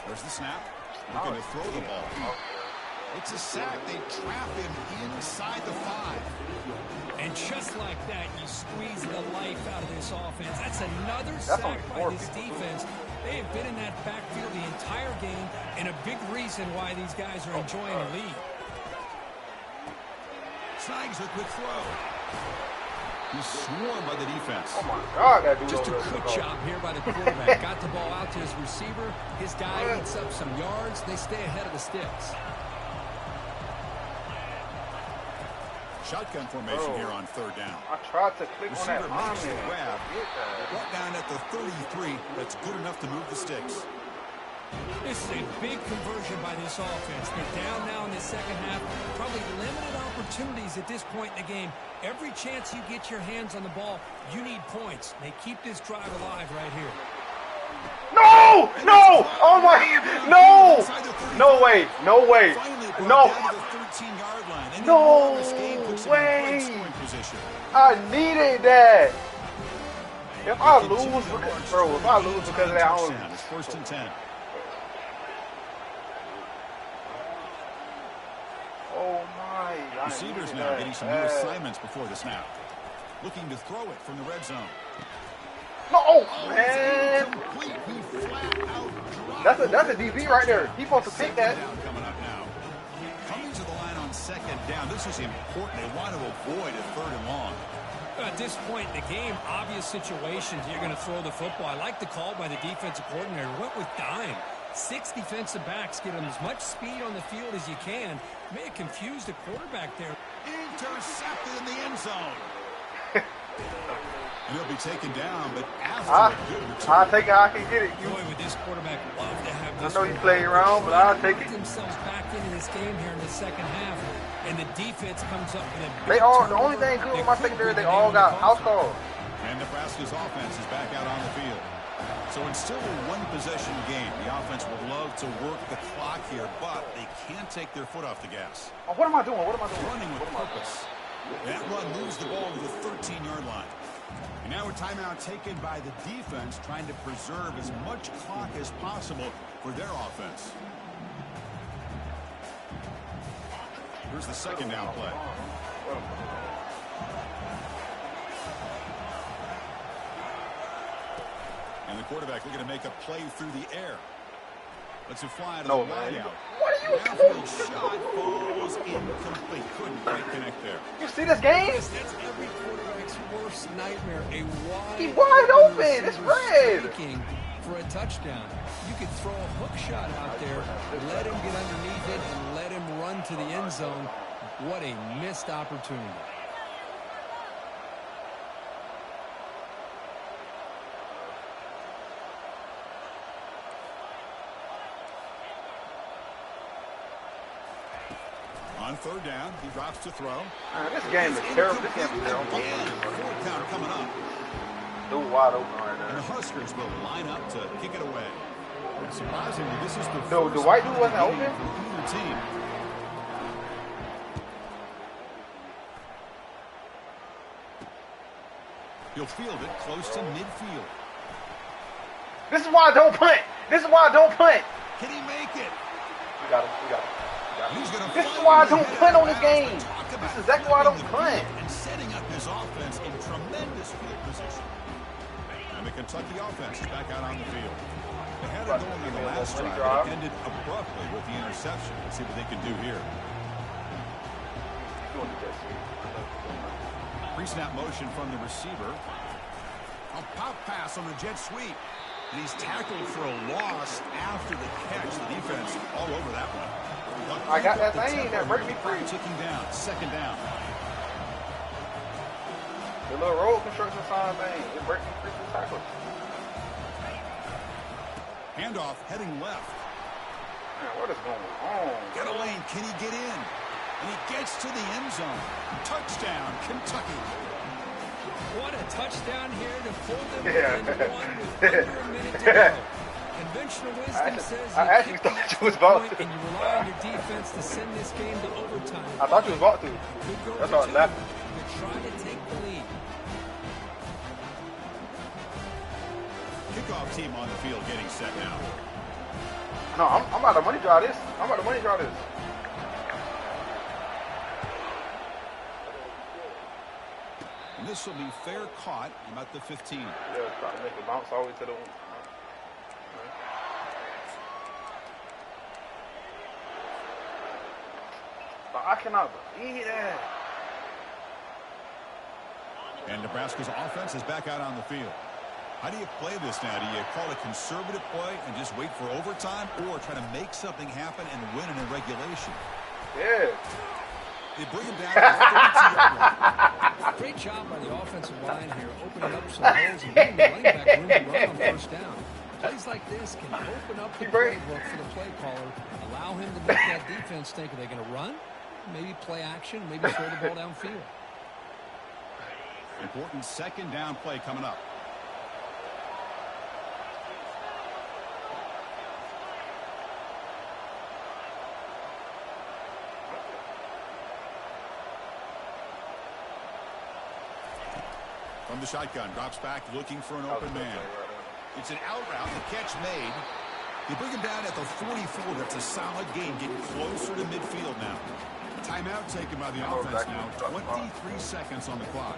There's the snap. Looking to throw the ball. It's a sack. They trap him inside the 5. And just like that, you squeeze the life out of this offense. That's another sack by this defense. They have been in that backfield the entire game, and a big reason why these guys are enjoying the lead. Snags a quick throw. He's swarmed by the defense. Oh, my God, that dude. Just a good job here by the quarterback. Got the ball out to his receiver. His guy eats up some yards. They stay ahead of the sticks. Shotgun formation here on 3rd down. I tried to click Receiver on that makes the grab. Brought down at the 33. That's good enough to move the sticks. This is a big conversion by this offense. They're down now in the 2nd half. Probably limited opportunities at this point in the game. Every chance you get your hands on the ball, you need points. They keep this drive alive right here. No! No! Oh my! No! No way! No way! No! No way! I needed that. If I lose, bro, if I lose because of that, I don't. It's 1st and 10. Oh my. Receivers now getting some new assignments before the snap. Looking to throw it from the red zone. No, man. That's a DB right there. He's supposed to pick that. Coming up now. Coming to the line on second down. This is important. They want to avoid a 3rd and long. At this point in the game, obvious situations, you're going to throw the football. I like the call by the defensive coordinator. Went with dime. 6 defensive backs get them as much speed on the field as you can. May have confused the quarterback there. Intercepted in the end zone. And he'll be taken down, but after a good return. I'll take it how I can get it. Boy, would this quarterback love to have this. I know he played around, but I'll take it. Themselves back into this game here in the second half, and the defense comes up with a. They all. The only thing good with my secondary, they all got house calls. And Nebraska's offense is back out on the field. So it's still a one-possession game. The offense would love to work the clock here, but they can't take their foot off the gas. Oh, what am I doing? What am I doing? Running with purpose. That run moves the ball to the 13-yard line. And now a timeout taken by the defense, trying to preserve as much clock as possible for their offense. Here's the second down play. And the quarterback looking to make a play through the air. Lets it fly to the wideout. What are you doing? Shot falls incomplete. Couldn't quite connect there. You see this game? That's every quarterback's worst nightmare. He's wide open. It's red. For a touchdown. You could throw a hook shot out there, let him get underneath it, and let him run to the end zone. What a missed opportunity. On 3rd down, he drops to throw. This game is terrible. This game is terrible. 4th down coming up. Dude wide open right And the there. Huskers will line up to kick it away. Surprisingly, this is the Dude, the first white dude wasn't open? for either team. He'll field it close to midfield. This is why I don't punt. This is why I don't punt. Can he make it? We got him. We got him. This is This why I don't punt on this game. This is exactly why I don't punt. And setting up his offense in tremendous field position. And the Kentucky offense is back out on the field. They had it going on the last drive, but it ended abruptly with the interception. Let's see what they can do here. Pre-snap motion from the receiver. A pop pass on the jet sweep. And he's tackled for a loss after the catch. The defense all over that one. I got that thing that break me free. Ticking down, 2nd down. The little road construction sign thing. It break me free from tackle. Handoff heading left. Man, what is going on? Get a lane. Can he get in? And he gets to the end zone. Touchdown, Kentucky. What a touchdown here to pull them Yeah. within one with under a minute to go. Conventional wisdom says I actually thought you was about to. and you rely on your defense to send this game to overtime. I thought you was about to. Could go That's to why I was two. laughing. They're trying to take the lead. Kickoff team on the field getting set now. No, I'm about to money draw this. I'm about to money draw this. And this will be fair caught about the 15. Yeah, trying to make a bounce all the way to the. I cannot believe that. And Nebraska's offense is back out on the field. How do you play this now? Do you call a conservative play and just wait for overtime, or try to make something happen and win in a regulation? Yeah. They bring him down to the 32-yard line. Great job by the offensive line here, opening up some holes and giving the running back room to run on 1st down. Plays like this can open up the playbook for the play caller, allow him to make that defense think, are they going to run? Maybe play action, maybe throw the ball downfield. Important 2nd down play coming up. From the shotgun, drops back, looking for an open man. It's an out route, the catch made. You bring him down at the 44. That's a solid gain, getting closer to midfield now. Timeout taken by the offense now. 23 seconds on the clock.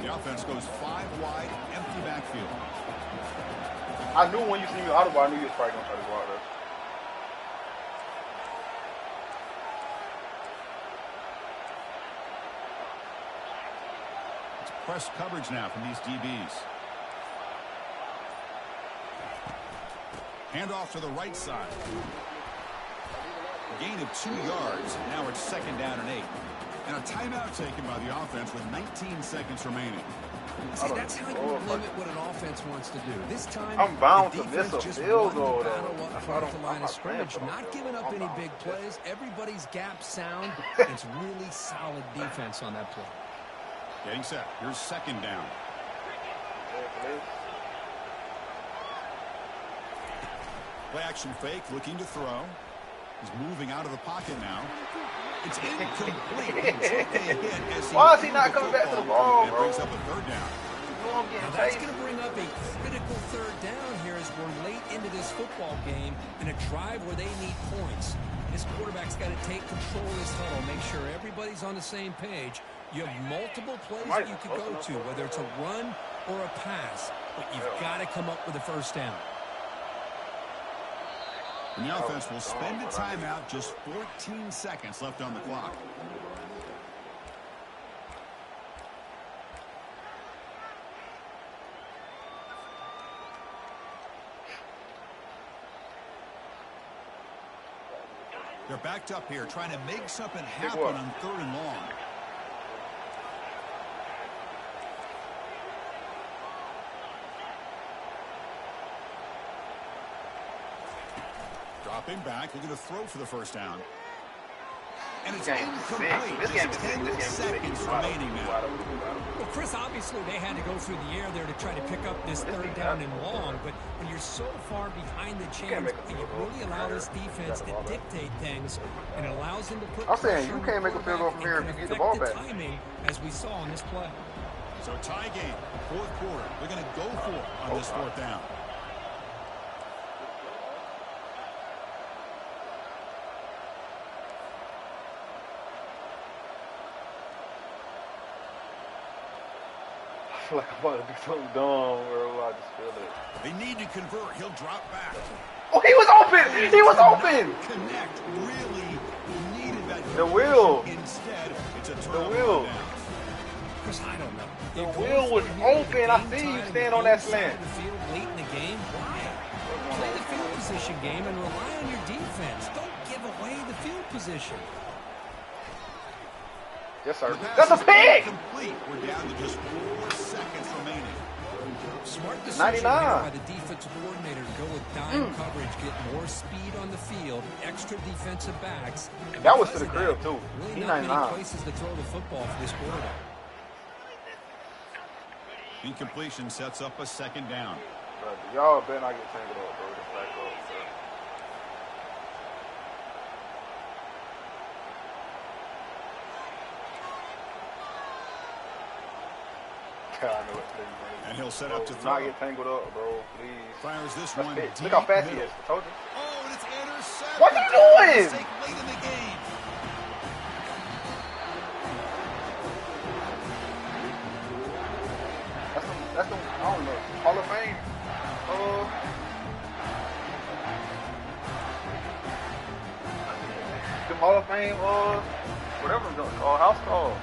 The offense goes 5 wide, empty backfield. I knew when you see me audible, I knew you was probably going to try to go out there. It's press coverage now from these DBs. Handoff to the right side. Gain of 2 yards. Now it's 2nd down and 8. And a timeout taken by the offense with 19 seconds remaining. See, that's how you limit what an offense wants to do. This time, I'm bound the to miss a defense just field won goal, the battle though. up front to line of scrimmage, not giving up any big plays. Everybody's gap sound. It's really solid defense on that play. Getting set. Here's 2nd down. Play action fake, looking to throw. He's moving out of the pocket now. It's incomplete. Why is he not coming back to the ball, That bro? brings up a 3rd down. Now that's going to bring up a critical 3rd down here as we're late into this football game in a drive where they need points. This quarterback's got to take control of this huddle, make sure everybody's on the same page. You have multiple plays that you could go to, whether it's a run or a pass, but you've got to come up with a 1st down. And the offense will spend a timeout, just 14 seconds left on the clock. They're backed up here, trying to make something happen on 3rd and long. Dropping back, looking to throw for the 1st down. And it's incomplete. This game Just is 10 seconds remaining now. Well, Chris, obviously they had to go through the air there to try to pick up this 3rd down and long, but when you're so far behind the chains, you really allow this defense to dictate things, and it allows them to put I'm saying pressure you on can't make a field goal from here if you get the ball back. Timing, as we saw on this play. So tie game, 4th quarter. They're going to go for it on this 4th down. I feel like I'm about to do something dumb or I just feel it. They need to convert. He'll drop back. Oh, he was open! He was open! Connect. Really needed that. The wheel. Instead, it's a The turnover wheel. down. Chris, I don't know. The wheel was open. I see you stand on that slant. The field late in the game. Why? Play the field position game and rely on your defense. Don't give away the field position. Yes, sir. The pass That's a is pig! incomplete. We're down to just 4 seconds remaining. Smart decision 99. here by the defensive coordinator to go with dime coverage, get more speed on the field, extra defensive backs. And That was because to the of crib, that, too. Really He not many 99. places to throw the football for this quarterback. Incompletion sets up a 2nd down. Y'all better not get tangled up, bro. Just back up, bro. God, I know it, please, man. And he'll set Bro, up to do throw. not get tangled up, bro. Please. Fires this That's one it. deep Look how fast he middle. is. I told you. Oh, and it's intercepted. What are you doing? Mistake late in the game. That's the, I don't know, Hall of Fame. The Hall of Fame, whatever it's called, house call.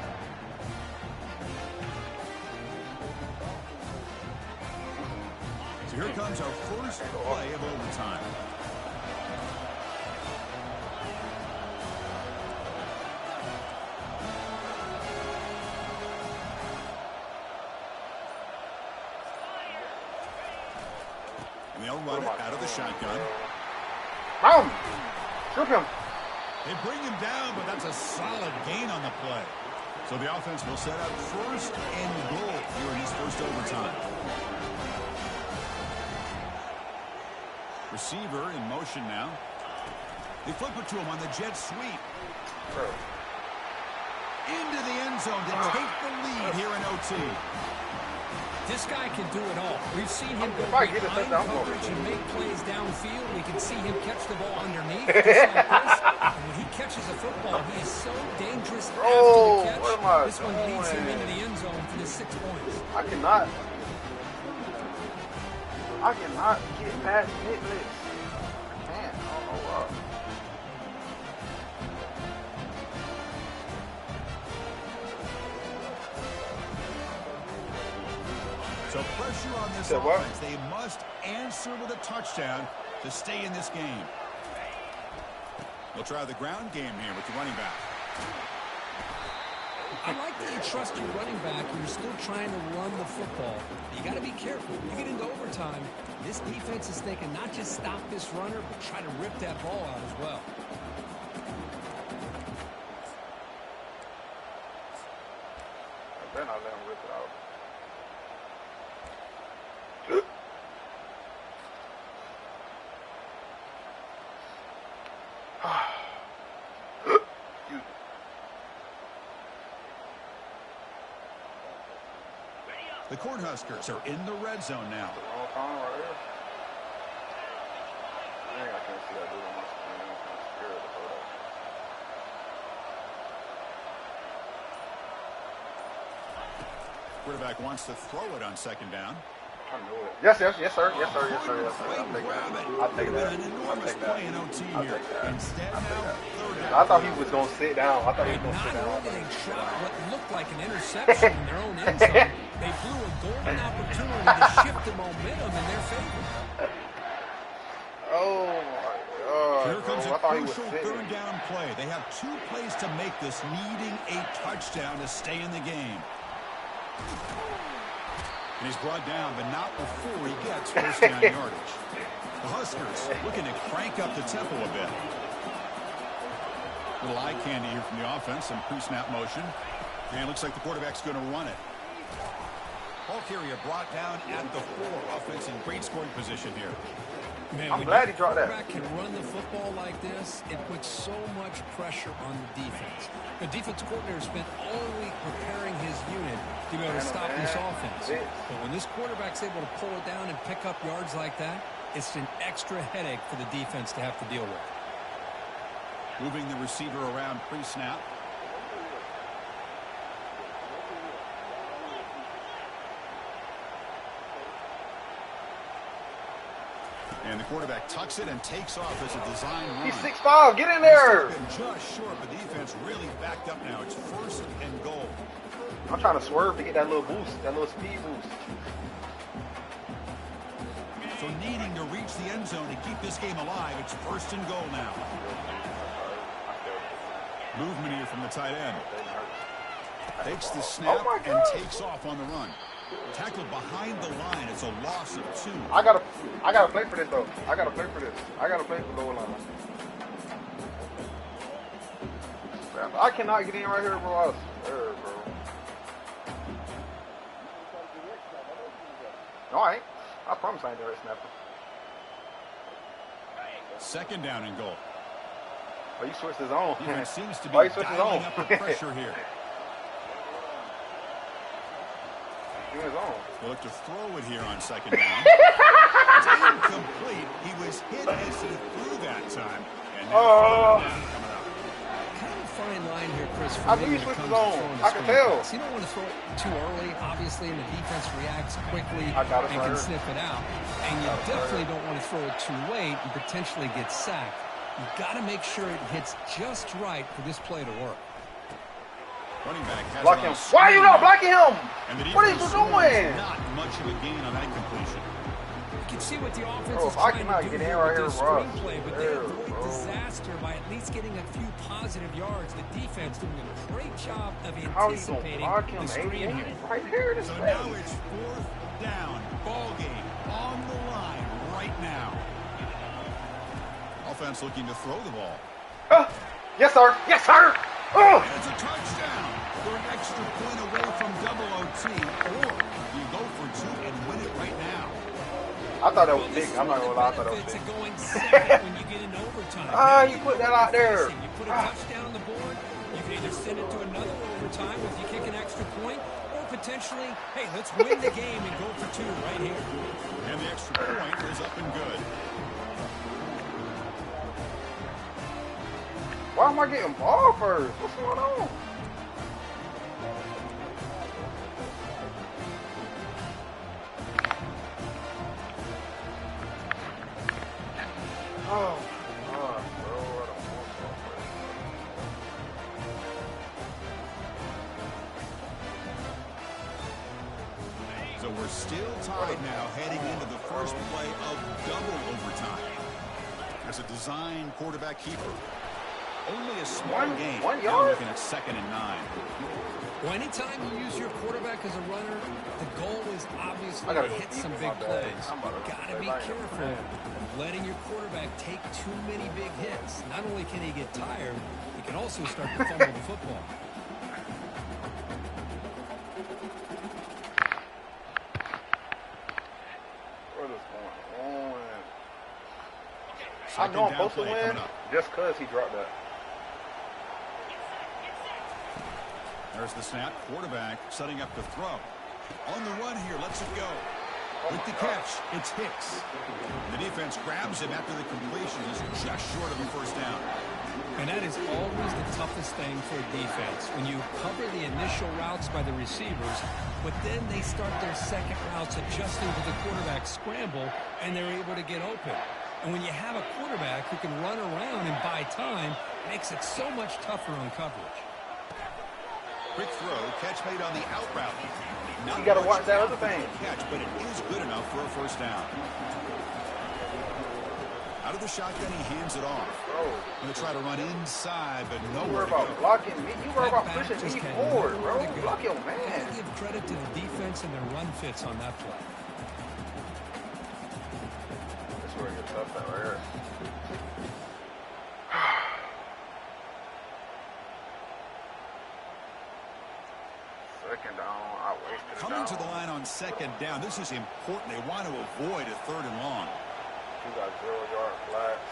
So here comes our first play of overtime. And they'll run it out of the shotgun. Bam! Shoot him. They bring him down, but that's a solid gain on the play. So the offense will set up 1st and goal here in this first overtime. Receiver in motion now. They flip it to him on the jet sweep. into the end zone to take the lead here in OT. This guy can do it all. We've seen him go behind coverage and make plays downfield. We can see him catch the ball underneath, just like this. And when he catches a football, he is so dangerous after the catch. This one leads him into the end zone for the 6 points. I cannot get past Nicholas. Man, I don't know why. So pressure on this offense. They must answer with a touchdown to stay in this game. They'll try the ground game here with the running back. I like that you trust your running back and you're still trying to run the football. You got to be careful. You get into overtime, this defense is thinking not just stop this runner, but try to rip that ball out as well. I better not let him rip it out. The Cornhuskers are in the red zone now. Wrong time right here. Dang, I can't see that dude on my screen. I'm kind of scared of that. Quarterback wants to throw it on second down. I knew it. Yes, sir. I'll take that. Instead, I thought he was going to sit down. Not only they shot what looked like an interception in their own end zone, they blew a golden opportunity to shift the momentum in their favor. Oh, my God. Here comes a crucial third down play. They have 2 plays to make this, needing a touchdown to stay in the game. And he's brought down, but not before he gets first down yardage. The Huskers looking to crank up the tempo a bit. Little eye candy here from the offense, some pre-snap motion. And it looks like the quarterback's going to run it. Ball carrier brought down at the 4. Offense in great scoring position here. Man, I'm glad he dropped that. When can run the football like this, it puts so much pressure on the defense. The defensive coordinator spent all week preparing his unit to be able to stop this offense. But when this quarterback's able to pull it down and pick up yards like that, it's an extra headache for the defense to have to deal with. Moving the receiver around pre-snap. And the quarterback tucks it and takes off as a design run. He's 6'5". Get in there. Just short. The defense really backed up now. It's first and goal. I'm trying to swerve to get that little boost, that little speed boost. So needing to reach the end zone to keep this game alive, it's first and goal now. Movement here from the tight end. Takes the snap and takes off on the run. Tackled behind the line. It's a loss of 2. I gotta play for this though. I gotta play for the goal line. I cannot get in right here, bro. I was scared, bro. No, I ain't. I promise I ain't the red snapper. Second down and goal. Oh, you switched his own. Defense seems to be dialing up the pressure here. His own. We'll look to throw it here on second down. It's incomplete. He was hit as he threw that time. And now coming up. Kind of a fine line here, Chris. I knew you switched his own. I can tell. You don't want to throw it too early, obviously, and the defense reacts quickly and can sniff it out. And you definitely don't want to throw it too late and potentially get sacked. You've got to make sure it hits just right for this play to work. Running back has block him. Why are you not blocking him? What are you doing? Not much of a gain on that completion. You can see what the offense is trying to do here with this screenplay, but they avoid disaster by at least getting a few positive yards. The defense doing a great job of anticipating the screen here. Right here, so now it's 4th down. Ball game on the line right now. Offense looking to throw the ball. Yes, sir. Yes, sir. And it's a touchdown. For an extra point away from double OT, or you go for 2 and win it right now. I thought that was big. I'm not gonna lie. I thought that was big. When you get into overtime. You put that out there. You put a touchdown on the board, You can either send it to another overtime if you kick an extra point, or potentially, hey, let's win the game and go for 2 right here. And the extra point is up and good. Why am I getting ball first? What's going on? Oh, God, bro. I don't want ball first. So we're still tied now heading into the first play of double overtime. As a design quarterback keeper. Only a small gain. 1 Now yard? looking at 2nd and 9. Well, anytime you use your quarterback as a runner, the goal is obviously gotta to go hit deep some in big my bag. plays. I'm about You've to got to say be that. careful of letting your quarterback take too many big hits. Not only can he get tired, he can also start to fumble the football. What is going on? I Second know I'm down supposed to play win coming up. just because he dropped that. There's the snap. Quarterback setting up to throw. On the run here, lets it go. With the catch, it's Hicks. The defense grabs him after the completion. He's just short of a first down. And that is always the toughest thing for a defense, when you cover the initial routes by the receivers, but then they start their second routes adjusting to the quarterback's scramble, and they're able to get open. And when you have a quarterback who can run around and buy time, it makes it so much tougher on coverage. Quick throw, catch made on the out route. You got to watch that other thing. Catch, but it is good enough for a first down. Out of the shotgun, he hands it off. Going to try to run inside, but You nowhere worry to go. about blocking me. You worry about That back pushing just me had forward, nowhere bro. to go. Block your Gotta man. give credit to the defense and their run fits on that play. That's where it gets tough at right here. Second down, I wasted it Coming down. to the line on second down. This is important. They want to avoid a 3rd and long. You got 0-yard flats.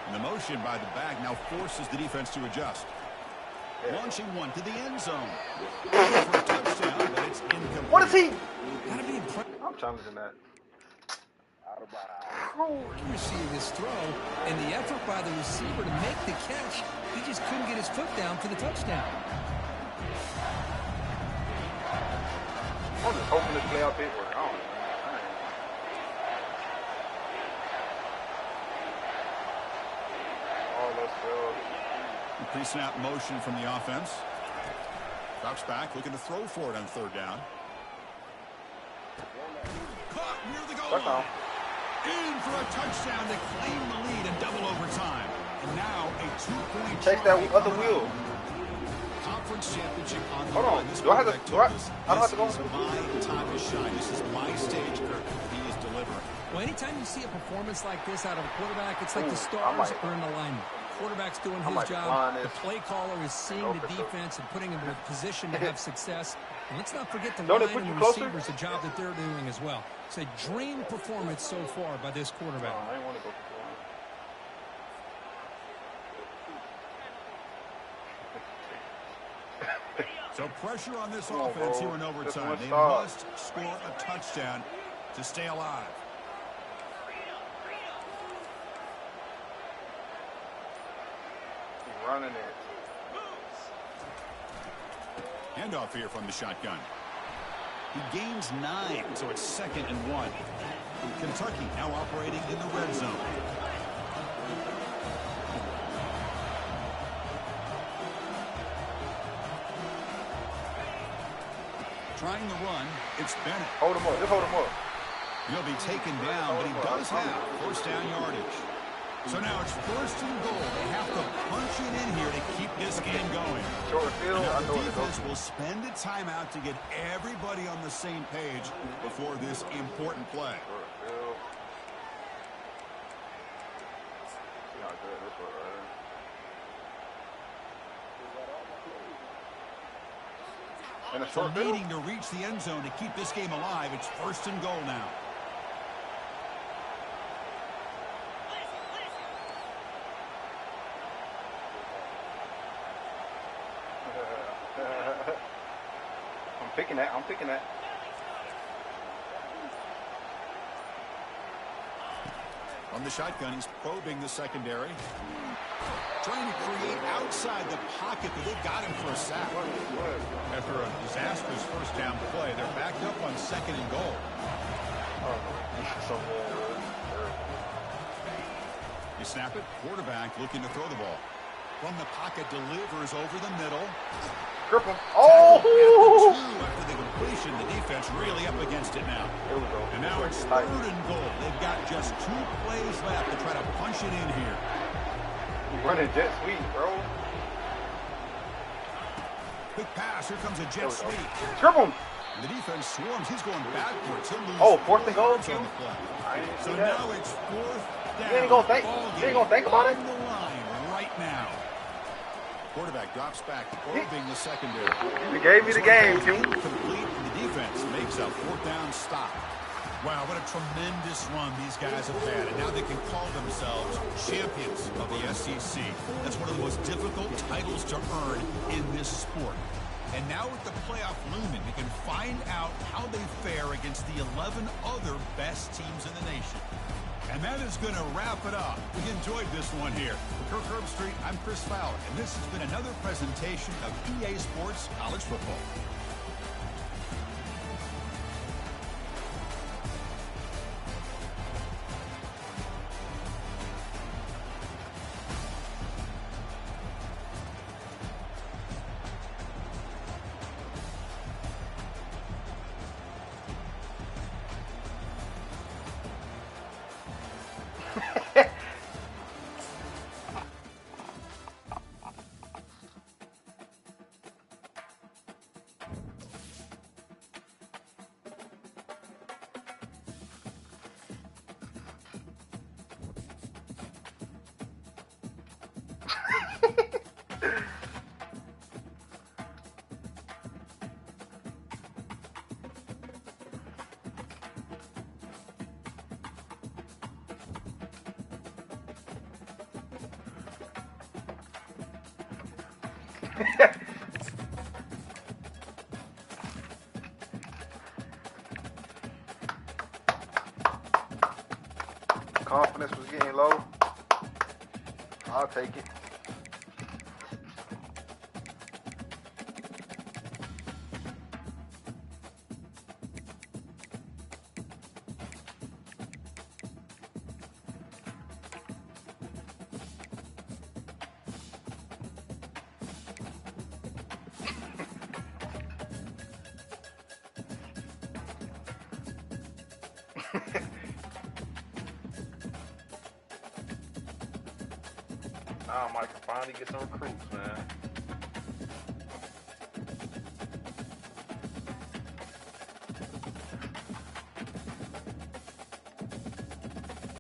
And the motion by the back now forces the defense to adjust. Launching one to the end zone. For a touchdown, but it's incomplete. What is he? Gotta be impressed. I'm challenging that. Accuracy of this throw and the effort by the receiver to make the catch. He just couldn't get his foot down for the touchdown. I'm just hoping this play out there work. I don't know. All those fields. Pre-snap motion from the offense. Drops back, looking to throw for it on 3rd down. Caught near the goal line. In for a touchdown to claim the lead in double overtime. And now a 2-point Take that other wheel. Conference championship on the Hold on. line. This Do I have to? quarterback I don't have told to go us, on. This is my time to shine. This is my stage, Kirk. He is delivering. Well, anytime you see a performance like this out of a quarterback, it's like the I stars might- are in alignment. Quarterback's doing I his might job. decline The this. play caller is seeing Go the for two. defense and putting him in a position to have success. And let's not forget the Don't it line put and you the closer? receivers, the job that they're doing as well. It's a dream performance so far by this quarterback. I ain't want to go for So pressure on this Come on, offense bro. here in This overtime. one They stop. must score a touchdown to stay alive. He's running it. Handoff here from the shotgun. He gains 9, so it's 2nd and 1. Kentucky now operating in the red zone. Trying the run, it's Bennett. Hold him up. Just hold him up. He'll be taken down, but he does have first down yardage. So now it's 1st and goal. They have to punch it in here to keep this game going. Short field. And now I the know what it defense goes. will spend a timeout to get everybody on the same page before this important play. Short field. See how good this was right here. And a So short field. needing to reach the end zone to keep this game alive. It's 1st and goal now. picking that. I'm picking that. From the shotgun, he's probing the secondary. Trying to create outside the pocket, but they've got him for a sack. After a disastrous first down play, they're backed up on 2nd and goal. You snap it, quarterback looking to throw the ball. From the pocket, delivers over the middle. Grip him. Oh! After the completion, the defense really up against it now. Here we go. And now it's 3rd and goal. They've got just 2 plays left to try to punch it in here. Running jet sweep, bro. Quick pass. Here comes a jet sweep. Grip him. The defense swarms. He's going backwards. He'll lose 4th and goal. on the play. So now it's 4th down. You ain't gonna think about it. On the line right now. Quarterback drops back, probing the secondary. You gave me the game, King. Complete, and the defense makes a 4th down stop. Wow, what a tremendous run these guys have had, and now they can call themselves champions of the SEC. That's one of the most difficult titles to earn in this sport. And now with the playoff looming, we can find out how they fare against the 11 other best teams in the nation. And that is going to wrap it up. We enjoyed this one here. For Kirk Herbstreit, I'm Chris Fowler, and this has been another presentation of EA Sports College Football. Confidence was getting low. I'll take it. Now Mike can finally get some recruits, man.